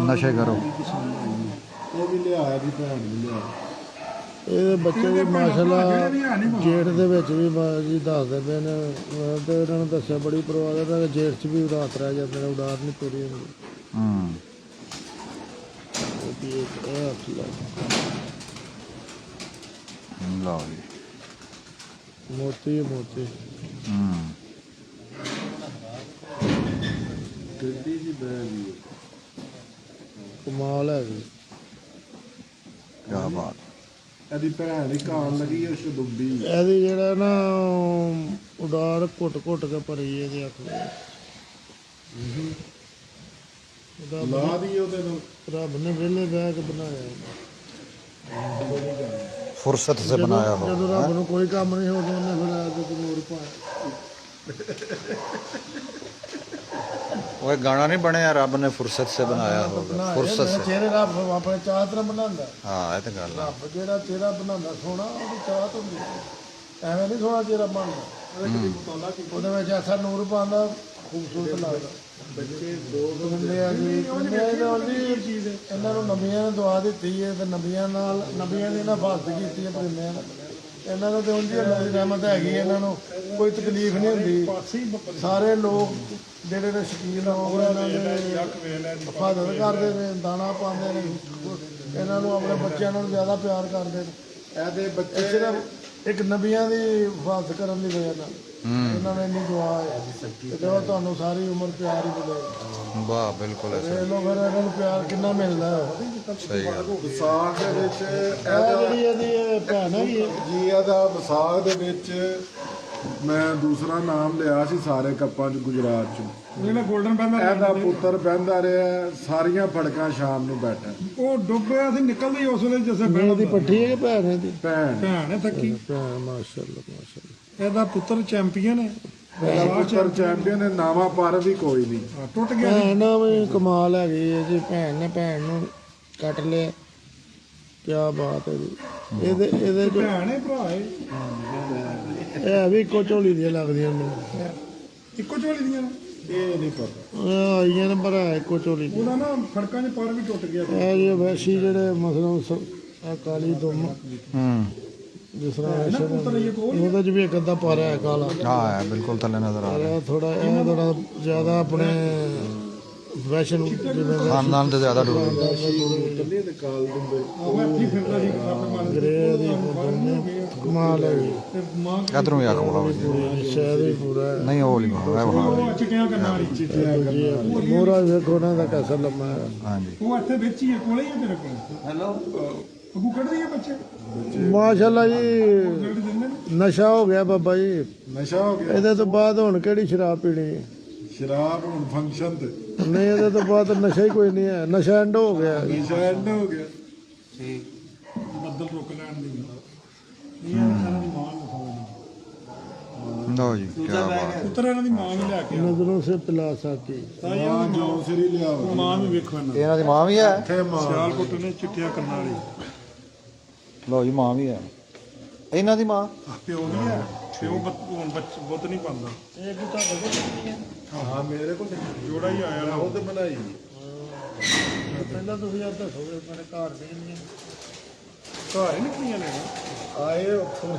ਨਸ਼ੇ ਕਰੋ ਇਹ ਵੀ ਲਿਆਇਆ ਦੀ ਭੈਣ ਵੀ ਲਿਆ ਇਹਦੇ ਬੱਚੇ ਵੀ ਮਾਸ਼ਾਅੱਲਾ ਜੇਠ ਦੇ ਵਿੱਚ ਵੀ ਜੀ ਦੱਸਦੇ ਪਏ ਨੇ। ਮੈਂ ਤੇ ਇਹਨਾਂ ਨੂੰ ਦੱਸਿਆ ਬੜੀ ਪਰਵਾਹ ਹੈ, ਜੇਠ 'ਚ ਵੀ ਰਾਤ ਰਹਿ ਜਾਂਦੇ ਨੇ, ਉਡਾਰ ਨਹੀਂ ਪੂਰੀ ਹੁੰਦੀ। ਇਹ ਅੱਖ ਲਓ ਜੀ ਮੋਤੀ ਮੋਤੀ ਗੱਡੀ ਦੀ ਬੈਗ ਕਮਾਲ ਹੈ ਜੀ। ਕਿਆ ਬਾਤ ਇਹਦੀ ਭੈਣ ਹੀ ਕਾਣ ਲੱਗੀ ਉਸ ਡੁੱਬੀ ਇਹਦੀ ਜਿਹੜਾ ਨਾ ਉਡਾਰ ਘੁੱਟ ਘੁੱਟ ਕੇ ਭਰੀ ਇਹਦੀ ਅੱਖ ਦੇ ਲਾ ਦੀ ਉਹਦੇ ਨੂੰ ਰੱਬ ਨੇ ਵਿਹਲੇ ਬਹਿ ਕੇ ਬਣਾਇਆ। ਫੁਰਸਤ ਸੇ ਬਣਾਇਆ ਹੋ ਜਦੋਂ ਰੱਬ ਨੂੰ ਕੋਈ ਕੰਮ ਨਹੀਂ ਹੁੰਦਾ ਉਹਨੇ ਫਿਰ ਆ ਕੇ ਨੂਰ ਪਾਇਆ। ਉਹ ਗਾਣਾ ਨਹੀਂ ਬਣਿਆ ਰੱਬ ਨੇ ਫੁਰਸਤ ਸੇ ਬਣਾਇਆ ਹੋਗਾ ਫੁਰਸਤ ਸੇ ਚਿਹਰੇ ਰੱਬ ਆਪਣੇ ਚਾਹ ਤਰ੍ਹਾਂ ਬਣਾਉਂਦਾ। ਹਾਂ ਇਹ ਤਾਂ ਗੱਲ ਆ ਰੱਬ ਜਿਹੜਾ ਚਿਹਰਾ ਬਣਾਉਂਦਾ ਸੋਹਣਾ ਉਹਦੀ ਚਾਹਤ ਹੁੰਦੀ ਹੈ। ਐਵੇਂ ਨਹੀਂ ਸੋਹਣਾ ਚਿਹਰਾ ਬਣਦਾ, ਉਹਦੇ ਵਿੱਚ ਐਸਾ ਨੂਰ ਪਾਉਂਦਾ ਖੂਬਸੂਰਤ ਲੱਗਦਾ। ਬੱਚੇ ਦੋ ਬੰਦੇ ਆ ਜੀ ਇਹਨਾਂ ਨੂੰ ਨਬੀਆਂ ਨੇ ਦੁਆ ਦਿੱਤੀ ਹੈ ਤੇ ਨਬੀਆਂ ਦੀ ਨਾ ਹਿਫਾਜ਼ਤ ਕੀਤੀ ਹੈ ਪਰਿੰਦਿਆਂ ਨੇ। ਇਹਨਾਂ ਨੂੰ ਤੇ ਉਂਝ ਹੀ ਅੱਲਾਹ ਦੀ ਰਹਿਮਤ ਹੈਗੀ, ਇਹਨਾਂ ਨੂੰ ਕੋਈ ਤਕਲੀਫ ਨਹੀਂ ਹੁੰਦੀ। ਸਾਰੇ ਲੋਕ ਜਿਹੜੇ ਨੇ ਸ਼ਕੀਨ ਹੋ ਇਹਨਾਂ ਦੇ ਹਿਫਾਜ਼ਤ ਕਰਦੇ ਨੇ, ਦਾਣਾ ਪਾਉਂਦੇ ਨੇ, ਇਹਨਾਂ ਨੂੰ ਆਪਣੇ ਬੱਚਿਆਂ ਨੂੰ ਜ਼ਿਆਦਾ ਪਿਆਰ ਕਰਦੇ ਨੇ। ਇਹਦੇ ਬੱਚੇ ਸਿਰਫ ਇੱਕ ਨਬੀਆਂ ਦੀ ਹਿਫਾਜ਼ਤ ਕਰਨ ਦੀ ਵਜ੍ਹਾ ਨਾਲ ਇਹਨਾਂ ਨੇ ਇੰਨੀ ਦੁਆ ਹੈ ਤੇ ਜੋ ਤੁਹਾਨੂੰ ਸਾਰੀ ਉਮਰ ਪਿਆਰ ਹੀ ਮਿਲੇ। ਵਾਹ ਬਿਲਕੁਲ ਐਸਾ ਇਹ ਲੋ ਫਿਰ ਇਹਨਾਂ ਨੂੰ ਪਿਆਰ ਕਿੰਨਾ ਮਿਲਦਾ ਹੈ। ਸਹੀ ਗੱਲ ਵਿਸਾਖ ਦੇ ਵਿੱਚ ਇਹ ਜਿਹੜੀ ਇਹਦੀ ਇਹ ਭੈਣ ਹੈਗੀ ਹੈ, ਜੀ ਇਹਦਾ ਵਿਸਾਖ ਦੇ ਵਿੱਚ ਮੈਂ ਦੂਸਰਾ ਨਾਮ ਲਿਆ ਸੀ ਸਾਰੇ ਕੱਪਾਂ 'ਚ ਗੁਜਰਾਤ 'ਚ। ਜਿਹੜਾ 골ਡਨ ਬੈਂਦਾ ਇਹਦਾ ਪੁੱਤਰ ਬਹਿੰਦਾ ਰਿਹਾ ਸਾਰੀਆਂ ਫੜਕਾਂ ਸ਼ਾਮ ਨੂੰ ਬੈਠਾ ਉਹ ਡੁੱਬਿਆ ਸੀ ਨਿਕਲਦਾ ਹੀ ਉਸ ਵੇਲੇ ਜਿਸੇ ਇਹਦੀ ਪੱਠੀ ਹੈ ਕਿ ਭੈਣ ਇਹਦੀ? ਭੈਣ ਭੈਣ ਹੈ ਥੱਕੀ ਭੈਣ ਮਾਸ਼ਾਅੱਲਾ ਮਾਸ਼ਾਅੱਲਾ। ਇਹਦਾ ਪੁੱਤਰ ਚੈਂਪੀਅਨ ਹੈ ਇਹਦਾ ਪੁੱਤਰ ਚੈਂਪੀਅਨ ਹੈ, ਨਾਵਾਂ ਪਰ ਵੀ ਕੋਈ ਨਹੀਂ। ਟੁੱਟ ਗਿਆ ਭੈਣ ਨਾ ਵੀ ਕਮਾਲ ਹੈਗੀ ਹੈ ਜੀ। ਭੈਣ ਨੇ ਭੈਣ ਨੂੰ ਕੱਟ ਲਿਆ, ਕਿਆ ਬਾਤ ਹੈ ਜੀ। ਇਹਦੇ ਜੋ ਭੈਣ ਹੈ ਭਰਾ ਹੈ ਇਹ ਵੀ ਇੱਕੋ ਝੋਲੀ ਦੀਆਂ ਲੱਗਦੀਆਂ ਮੈਨੂੰ। ਇੱਕੋ ਝੋਲੀ ਦੀਆਂ ਨੇ। ਇਹ ਨਹੀਂ ਪਤਾ ਇਹ ਆਈਆਂ ਨੇ ਭਰਾ ਇੱਕੋ ਝੋਲੀ ਦੀ। ਉਹਦਾ ਨਾ ਫੜਕਾਂ 'ਚ ਪਰ ਵੀ ਟੁੱਟ ਗਿਆ ਇਹ ਜੇ ਵੈਸ਼ੀ ਜਿਹੜੇ ਮਸਲਨ ਇਹ ਕਾਲੀ ਦੁਮ ਜਿਸ ਤਰ੍ਹਾਂ ਵੈਸੇ ਉਹਦੇ 'ਚ ਵੀ ਇੱਕ ਅੱਧਾ ਪਾਰਾ ਹੈ ਕਾਲਾ। ਹਾਂ ਹੈ ਬਿਲਕੁਲ ਥੱਲੇ ਨਜ਼ਰ ਆ ਰਿਹਾ ਇਹ ਥੋੜਾ ਜ਼ਿਆਦਾ ਆਪਣੇ ਵੈਸ਼ਨ ਜਿਵੇਂ ਖਾਨਦਾਨ ਤੇ ਜ਼ਿਆਦਾ ਡੁੱਬ ਗਿਆ ਕੱਲੇ ਤੇ ਕਾਲ ਦਿੰਦੇ ਉਹ ਇੱਥੇ ਫਿਰਦਾ ਸੀ ਸੱਪ ਮਾਰ ਗਰੇ ਦੀ ਕਮਾਲ ਹੈ ਜੀ। ਤੇ ਮਾਂ ਇਧਰੋਂ ਵੀ ਅੱਖ ਬੜਾ ਸ਼ਾਇਦ ਹੀ ਪੂਰਾ ਹੈ। ਨਹੀਂ ਉਹ ਨਹੀਂ ਉਹ ਚਿੱਟੀਆਂ ਕੰਨਾਂ ਵਾਲੀ ਮੋਰਾ ਵੇਖੋ ਉਹਨਾਂ ਦਾ ਕੈਸਾ ਲੰਮਾ ਹੈ। ਹਾਂਜੀ ਉਹ ਇੱਥੇ ਵਿੱਚ ਹੀ ਹੈ ਕੋਲੇ ਹੀ ਹੈ ਤੇਰੇ ਕੋਲ। ਹੈਲੋ ਉਹ ਕੱਢਦੀ ਹੈ ਬੱਚੇ ਮਾਸ਼ਾਅੱਲਾ ਜੀ ਜਿਹੜੇ ਦਿੰਦੇ ਨੇ ਨਸ਼ਾ ਹੋ ਗਿਆ ਬਾਬਾ ਜੀ। ਨਸ਼ਾ ਹੋ ਗਿਆ। ਇਹਦੇ ਤੋਂ ਬਾਅਦ ਹੁਣ ਕਿਹੜੀ ਸ਼ਰਾਬ ਪੀਣੀ ਹੈ? ਸ਼ਰਾਬ ਹੁਣ ਫੰਕਸ਼ਨ ਤੇ ਨਹੀਂ ਇਹਦੇ ਤੋਂ ਬਾਅਦ ਨਸ਼ਾ ਹੀ ਕੋਈ ਨਹੀਂ ਹੈ। ਨਸ਼ਾ ਐਂਡ ਹੋ ਗਿਆ। ਨਸ਼ਾ ਐਂਡ ਹੋ ਗਿਆ। ਠੀਕ ਬੱਦਲ ਰੁਕ ਲੈਣ ਦੀ ਇਹ ਇਹਨਾਂ ਦੀ ਮਾਂ ਨੂੰ ਖਵਾਉਣੀ ਲਓ ਜੀ ਕਿਆ ਬਾਤ ਪੁੱਤਰ ਇਹਨਾਂ ਦੀ ਮਾਂ ਨੂੰ ਲੈ ਕੇ ਨਜ਼ਰੋਂ ਸੇ ਪਿਲਾ ਸਾਕੀ ਤਾਂ ਇਹਨਾਂ ਦੀ ਜੋ ਸਿਰੀ ਲਿਆਓ ਮਾਂ ਵੀ ਵੇਖੋ ਇਹਨਾਂ ਇਹਨਾਂ ਦੀ ਮਾਂ ਵੀ ਹੈ ਇੱਥੇ ਮਾਂ ਸਿਆਲਕੋਟ ਨੇ ਚਿੱਟੀਆਂ ਕੰਨਾਂ ਵਾਲੀ ਲਓ ਜੀ ਮਾਂ ਵੀ ਹੈ ਇਹਨਾਂ ਦੀ ਮਾਂ ਪਿਓ ਵੀ ਹੈ ਪਿਓ ਹੁਣ ਬੁੱਤ ਨਹੀਂ ਪਾਉਂਦਾ ਇਹ ਕੀ ਤੁਹਾਡੇ ਹਾਂ ਮੇਰੇ ਕੋਲ ਜੋੜਾ ਹੀ ਆਇਆ ਉਹ ਤੇ ਬਣਾਈ ਪਹਿਲਾਂ ਤੁਸੀਂ ਆ ਦੱਸੋਗੇ ਮੇਰੇ ਘਰ ਦੇ ਨਹੀਂ ਘਰ ਹੀ ਨਿਕਲੀਆਂ ਨੇ ਆਏ ਉੱਥੋਂ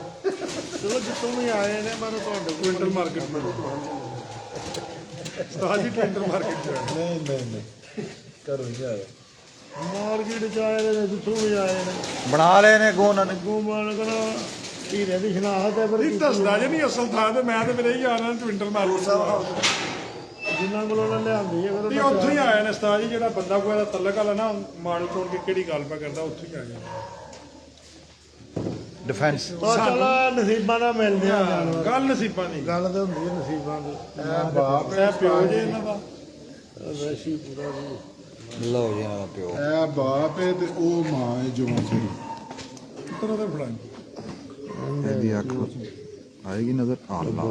ਚਲੋ ਜਿੱਥੋਂ ਵੀ ਆਏ ਨੇ ਮੈਂ ਤੁਹਾਡੇ ਕੋਲ ਟਵਿੰਟਲ ਮਾਰਕੀਟ में ਸਤਾਜੀ ਟਵਿੰਟਲ ਮਾਰਕੀਟ ਚ ਨਹੀਂ ਨਹੀਂ ਨਹੀਂ ਕਰੋ ਜੀ ਆਇਆ ਮਾਰਕੀਟ ਚ ਆਏ ਨੇ ਜਿੱਥੋਂ ਵੀ ਆਏ ਨੇ ਬਣਾ ਲਏ ਨੇ ਅੱਗੋਂ ਉਹਨਾਂ ਨੇ ਗੋਮਾਨ ਕਰਾ ਹੀਰੇ ਦੀ ਸ਼ਨਾਖਤ ਹੈ ਫਿਰ ਨਹੀਂ ਦੱਸਦਾ ਜੇ ਨਹੀਂ ਅਸਲ ਥਾਂ ਤੇ ਮੈਂ ਤੇ ਮੇਰੇ ਹੀ ਯਾਰਾਂ ਟਵਿੰਟਰ ਮਾਰ ਜਿੰਨਾ ਕੋਲੋਂ ਉਹਨੇ ਲਿਆਂਦੀ ਹੈ ਨਹੀਂ ਉੱਥੋਂ ਹੀ ਆਇਆ ਨੇ ਉਸਤਾਦ ਜੀ ਜਿਹੜਾ ਬੰਦਾ ਕੋਈ ਦਾ ਤਲਕ ਵਾਲਾ ਨਾ ਮਾਣੂ ਚੋਣ ਕੇ ਕਿਹੜੀ ਗੱਲ ਪਾ ਕਰਦਾ ਉੱਥੋਂ ਹੀ ਆਇਆ ਡਿਫੈਂਸ ਉਹ ਚਲੋ ਨਸੀਬਾਂ ਨਾਲ ਮਿਲਦੇ ਆ ਜਾਨਵਰ ਗੱਲ ਨਸੀਬਾਂ ਦੀ ਗੱਲ ਤੇ ਹੁੰਦੀ ਹੈ ਨਸੀਬਾਂ ਦੀ ਇਹ ਬਾਪ ਇਹ ਪਿਓ ਜੇ ਇਹਨਾਂ ਦਾ ਵੈਸ਼ੀ ਪੂਰਾ ਜੀ ਲਓ ਜੀ ਇਹਨਾਂ ਦਾ ਪਿਓ ਇਹ ਬਾਪ ਹੈ ਤੇ ਉਹ ਮਾਂ ਹੈ ਜੋ ਸੀ ਪੁੱਤਰ ਉਹਦੇ ਫੜਾਈ ਇਹਦੀ ਅੱਖ ਆਏਗੀ ਨਜ਼ਰ ਅੱਲਾ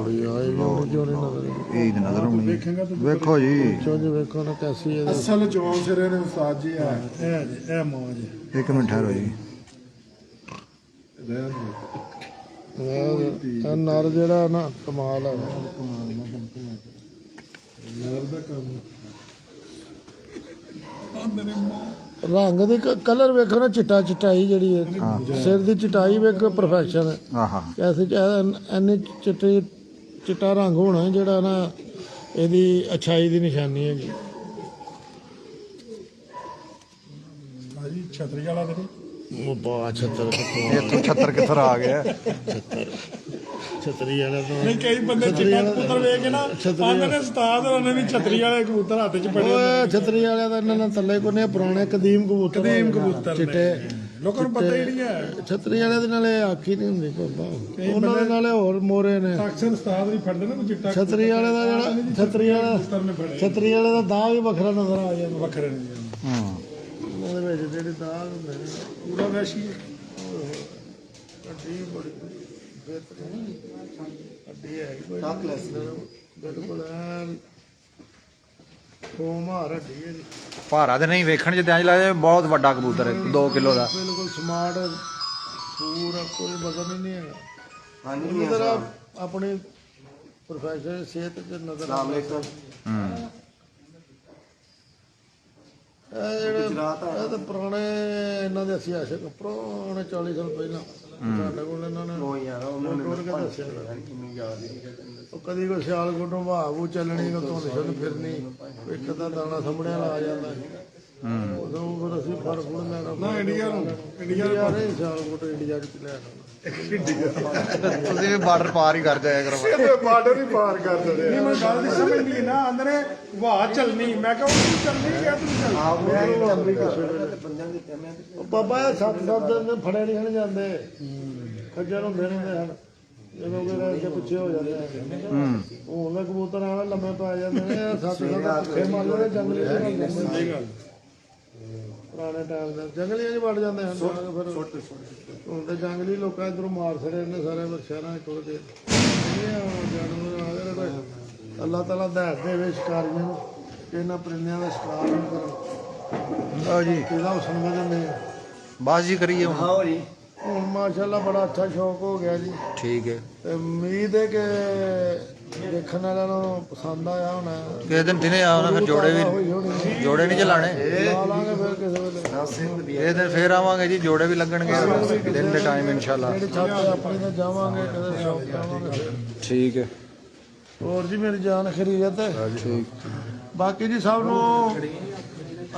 ਜੋਨੇ ਨਜ਼ਰ ਇਹ ਦੀ ਨਜ਼ਰ ਆਉਣੀ ਵੇਖੋ ਜੀ ਚੋਜ ਵੇਖੋ ਨਾ ਕੈਸੀ ਹੈ ਅਸਲ ਜੋਨ ਸਿਰੇ ਨੇ ਉਸਤਾਦ ਜੀ ਹੈ ਇਹ ਜੀ ਇਹ ਮਾਂ ਜੀ ਇੱਕ ਮਿੰਟ ਠਹਿਰੋ ਜੀ ਇਹ ਨਰ ਜਿਹੜਾ ਨਾ ਕਮਾਲ ਹੈ ਨਰ ਦਾ ਕੰਮ ਰੰਗ ਦੇ ਕਲਰ ਵੇਖੋ ਨਾ ਚਿੱਟਾ ਚਿਟਾਈ ਜਿਹੜੀ ਹੈ ਸਿਰ ਦੀ ਚਿਟਾਈ ਵੇਖ ਪਰਫੈਕਸ਼ਨ ਹੈ ਆਹਾ ਐਸੇ ਐਨੇ ਚਿੱਟੇ ਚਿੱਟਾ ਰੰਗ ਹੋਣਾ ਜਿਹੜਾ ਨਾ ਇਹਦੀ ਅਛਾਈ ਦੀ ਨਿਸ਼ਾਨੀ ਹੈਗੀ ਭਾਜੀ ਛਤਰੀ ਵਾਲਾ ਤੇ ਉਹ ਬਾ ਛੱਤਰ ਇੱਥੋਂ 76 ਕਿੱਥੋਂ ਆ ਗਿਆ ਛਤਰੀ ਵਾਲਾ ਤੋਂ ਨਹੀਂ ਕਈ ਬੰਦੇ ਚਿੱਟਾ ਕਬੂਤਰ ਵੇਖ ਕੇ ਨਾ ਆਂਦੇ ਨੇ ਉਸਤਾਦ ਉਹਨੇ ਵੀ ਛਤਰੀ ਵਾਲੇ ਕਬੂਤਰ ਹੱਥ 'ਚ ਫੜੇ ਓਏ ਛਤਰੀ ਵਾਲਿਆਂ ਦਾ ਇਹਨਾਂ ਨਾਲ ਥੱਲੇ ਕੋਨੇ ਪੁਰਾਣੇ ਕਦੀਮ ਕਬੂਤਰ ਕਬੂਤਰ ਨੇ। ਚਿੱਟੇ ਲੋਕਾਂ ਨੂੰ ਪਤਾ ਹੀ ਨਹੀਂ ਹੈ ਛਤਰੀ ਵਾਲਿਆਂ ਦੇ ਨਾਲੇ ਆਖੀ ਨਹੀਂ ਹੁੰਦੀ ਬਾਬਾ ਉਹਨਾਂ ਦੇ ਨਾਲੇ ਹੋਰ ਮੋਰੇ ਨੇ ਅਕਸਰ ਉਸਤਾਦ ਵੀ ਫੜਦੇ ਨੇ ਕੋਈ ਚਿੱਟਾ ਛਤਰੀ ਵਾਲੇ ਦਾ ਜਿਹੜਾ ਕਬੂਤਰ ਨੇ ਫੜੇ ਛਤਰੀ ਵਾਲੇ ਦਾ ਦਾਗ ਵੀ ਵੱਖਰਾ ਨਜ਼ਰ ਆ ਜਾਂਦਾ ਵੱਖਰੇ ਨੇ ਹਾਂ ਉਹਦੇ ਵਿੱਚ ਜਿਹੜੇ ਦਾਗ ਹੁੰਦੇ ਨੇ ਪੂਰਾ ਵੈਸ਼ੀ ਹੈ ਅੱਡੀ ਬੜੀ ਬਿਹਤਰੀਨ ਅੱਡੀ ਹੈ ਕੋਈ ਬਿਲਕੁਲ ਐਨ ਕੋਮਾਰ ਅੱਡੀ ਹੈ ਜੀ ਭਾਰਾ ਤੇ ਨਹੀਂ ਵੇਖਣ ਚ ਤਾਂ ਲੱਗਦਾ ਬਹੁਤ ਵੱਡਾ ਕਬੂਤਰ ਹੈ 2 ਕਿਲੋ ਦਾ ਬਿਲਕੁਲ ਸਮਾਰਟ ਪੂਰਾ ਕੋਈ ਵਜ਼ਨ ਹੀ ਨਹੀਂ ਹੈਗਾ ਹਾਂਜੀ ਪੂਰੀ ਤਰ੍ਹਾਂ ਆਪਣੀ ਪ੍ਰੋਫੈਸ਼ਨਲ ਸਿਹਤ ਤੇ ਨਜ਼ਰ ਆਉਂਦਾ ਇਹ ਜਿਹੜੇ ਇਹ ਤਾਂ ਪੁਰਾਣੇ ਇਹਨਾਂ ਦੇ ਅਸੀਂ ਆਸ਼ਕ ਪੁਰਾਣੇ 40 ਸਾਲ ਪਹਿਲਾਂ ਸਾਡੇ ਕੋਲ ਇਹਨਾਂ ਨੇ ਉਹ ਯਾਰ ਉਹਨਾਂ ਨੇ ਟੁਰ ਕੇ ਦੱਸਿਆ ਕਿੰਨੀ ਯਾਦ ਨਹੀਂ ਉਹ ਕਦੀ ਕੋਈ ਸਿਆਲ ਗੁੱਡੋਂ ਵਾਹੂ ਚੱਲਣੀ ਕੋ ਧੁੰਦ ਛੁੱਟ ਫਿਰਨੀ ਇੱਕ ਤਾਂ ਦਾਣਾ ਸਾਹਮਣੇ ਲਾ ਜਾਂਦਾ ਉਦੋਂ ਫਿਰ ਅਸੀਂ ਫੜ ਫੁੜ ਲੈਣਾ ਨਾ ਇੰਡੀਆ ਨੂੰ ਇੰਡੀਆ ਨਹੀਂ ਸਿਆਲ ਗੁੱਡੋਂ ਇੰਡੀਆ ਚ ਲੈਣਾ ਤੁਸੀਂ ਵੀ ਬਾਰਡਰ ਪਾਰ ਹੀ ਕਰ ਜਾਇਆ ਕਰੋ ਬਾਰਡਰ ਹੀ ਪਾਰ ਕਰ ਦਿੰਦੇ ਨਹੀਂ ਮੈਂ ਗੱਲ ਨਹੀਂ ਸਮਝਦੀ ਨਾ ਅੰਦਰ ਵਾਹ ਚੱਲਣੀ ਮੈਂ ਕਿਹਾ ਉਹ ਚੱਲਣੀ ਕਿਹਾ ਤੂੰ ਚੱਲ ਉਹ ਬਾਬਾ ਇਹ 7-7 ਦਿਨ ਫੜੇ ਨਹੀਂ ਹਨ ਜਾਂਦੇ ਖੱਜਲ ਹੁੰਦੇ ਨੇ ਹਨ ਜਦੋਂ ਕੋਈ ਇੱਥੇ ਪਿੱਛੇ ਹੋ ਜਾਂਦੇ ਹਨ ਹੁਣ ਦੇ ਕਬੂਤਰ ਆਵੇ ਲੰਮੇ ਪੈ ਜਾਂਦੇ ਨੇ 7-7 ਭੁੱਖੇ ਮਰ ਜਾਂਦੇ ਜੰਗਲੀ ਸਹੀ ਗੱਲ ਪੁਰਾਣੇ ਟਾਈਮ ਦੇ ਜੰਗਲੀਆਂ 'ਚ ਵੜ ਜਾਂਦੇ ਹਨ ਫਿਰ ਹੁਣ ਤੇ ਜੰਗਲੀ ਲੋਕਾਂ ਇਧਰੋਂ ਮਾਰ ਛੜੇ ਨੇ ਸਾਰੇ ਸ਼ਹਿਰਾਂ 'ਚ ਟੁੱਟਦੇ ਜਾਨਵਰ ਆ ਗਏ ਕੋਈ ਅੱਲਾਹ ਤਾਲਾ ਦਾ ਦੇਵੇ ਸ਼ਿਕਾਰੀਆਂ ਨੂੰ ਇਹਨਾਂ ਪਰਿੰਦਿਆਂ ਦਾ ਸ਼ਿਕਾਰ ਨਾ ਕਰਨ ਲਓ ਜੀ ਇਹਦਾ ਹੁਸਨ ਵਧਣੇ ਬਸ ਜੀ ਕਰੀਏ ਹੁਣ ਹਾਂ ਜੀ ਹੁਣ ਮਾਸ਼ਾਅੱਲਾ ਬੜਾ ਅੱਛਾ ਸ਼ੌਕ ਹੋ ਗਿਆ ਜੀ ਠੀਕ ਹੈ ਤੇ ਉਮੀਦ ਹੈ ਕਿ ਦੇਖਣ ਵਾਲਿਆਂ ਨੂੰ ਪਸੰਦ ਆਇਆ ਹੋਣਾ ਕਿਸੇ ਦਿਨ ਦਿਨੇ ਆਉਣਾ ਫਿਰ ਜੋੜੇ ਵੀ ਹੋਈ ਹੋਣੀ ਜੋੜੇ ਨਹੀਂ ਚਲਾਣੇ ਲਾ ਲਾਂਗੇ ਫਿਰ ਕਿਸੇ ਵੇਲੇ ਇਹ ਦਿਨ ਫੇਰ ਆਵਾਂਗੇ ਜੀ ਜੋੜੇ ਵੀ ਲੱਗਣਗੇ ਦਿਨ ਦੇ ਟਾਈਮ ਇਨਸ਼ਾਅੱਲਾ ਜਿਹੜੀ ਛੱਤ ਤੇ ਆਪਣੀ ਤੇ ਜਾਵਾਂਗੇ ਕਦੇ ਸ਼ੌਕ ਕਰਾਵਾਂਗੇ ਫਿਰ। ਠੀਕ ਹੈ ਹੋਰ ਜੀ ਮੇਰੀ ਜਾਨ ਖਰੀਦਤ ਹੈ ਠੀਕ ਬਾਕੀ ਜੀ ਸਭ ਨੂੰ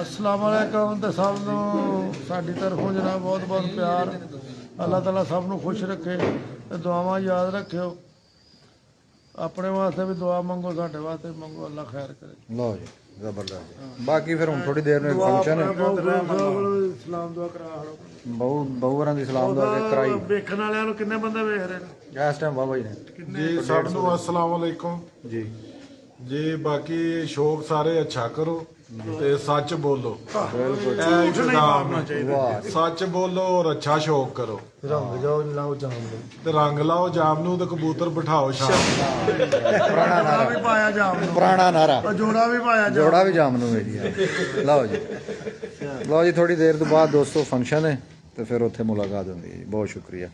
ਅਸਲਾਮ ਵਾਲੇਕਮ ਤੇ ਸਭ ਨੂੰ ਸਾਡੀ ਤਰਫੋਂ ਜਨਾਬ ਬਹੁਤ ਬਹੁਤ ਪਿਆਰ ਅੱਲਾਹ ਤਾਲਾ ਸਭ ਨੂੰ ਖੁਸ਼ ਰੱਖੇ ਤੇ ਦੁਆਵਾਂ ਯਾਦ ਰੱਖਿਓ ਆਪਣੇ ਵਾਸਤੇ ਵੀ ਦੁਆ ਮੰਗੋ ਸਾਡੇ ਵਾਸਤੇ ਵੀ ਮੰਗੋ ਅੱਲਾ ਖੈਰ ਕਰੇ ਲਓ ਜੀ ਜ਼ਬਰਦਸਤ ਬਾਕੀ ਫਿਰ ਹੁਣ ਥੋੜੀ ਦੇਰ ਨੂੰ ਇੱਕ ਫੰਕਸ਼ਨ ਹੈ ਸਲਾਮ ਦੁਆ ਕਰਾ ਹੜੋ ਬਹੁਵਰਾਂ ਦੀ ਸਲਾਮ ਦਾ ਕਰਾਈ ਵੇਖਣ ਵਾਲਿਆਂ ਨੂੰ ਕਿੰਨੇ ਬੰਦੇ ਵੇਖ ਰਹੇ ਨੇ ਇਸ ਟਾਈਮ ਵਾਹ ਨੇ ਜੀ ਸਭ ਨੂੰ ਅਸਲਾਮ ਵਾਲੇਕੁਮ ਜੀ ਜੀ ਬਾਕੀ ਸ਼ੌਕ ਸਾਰੇ ਅੱਛਾ ਕਰੋ ਤੇ ਸੱਚ ਬੋਲੋ ਇਹ ਇਕਦਾਮ ਵਾਹ ਸੱਚ ਬੋਲੋ ਔਰ ਅੱਛਾ ਸ਼ੌਕ ਕਰੋ ਰੰਗ ਜਾਓ ਲਾਓ ਜਾਮ ਦੇ ਤੇ ਰੰਗ ਲਾਓ ਜਾਮ ਨੂੰ ਤੇ ਕਬੂਤਰ ਬਿਠਾਓ ਸ਼ਾਮ ਨੂੰ। ਪੁਰਾਣਾ ਨਾਰਾ ਵੀ ਪਾਇਆ ਜਾਮ ਨੂੰ ਪੁਰਾਣਾ ਨਾਰਾ ਜੋੜਾ ਵੀ ਪਾਇਆ ਜਾਮ ਜੋੜਾ ਵੀ ਜਾਮ ਨੂੰ ਹੈ ਜੀ ਲਓ ਜੀ ਲਓ ਜੀ ਥੋੜੀ ਦੇਰ ਤੋਂ ਬਾਅਦ ਦੋਸਤੋ ਫੰਕਸ਼ਨ ਹੈ ਤੇ ਫਿਰ ਉੱਥੇ ਮੁਲਾਕਾਤ ਹੁੰਦੀ ਹੈ ਜੀ ਬਹੁਤ ਸ਼ੁਕਰੀਆ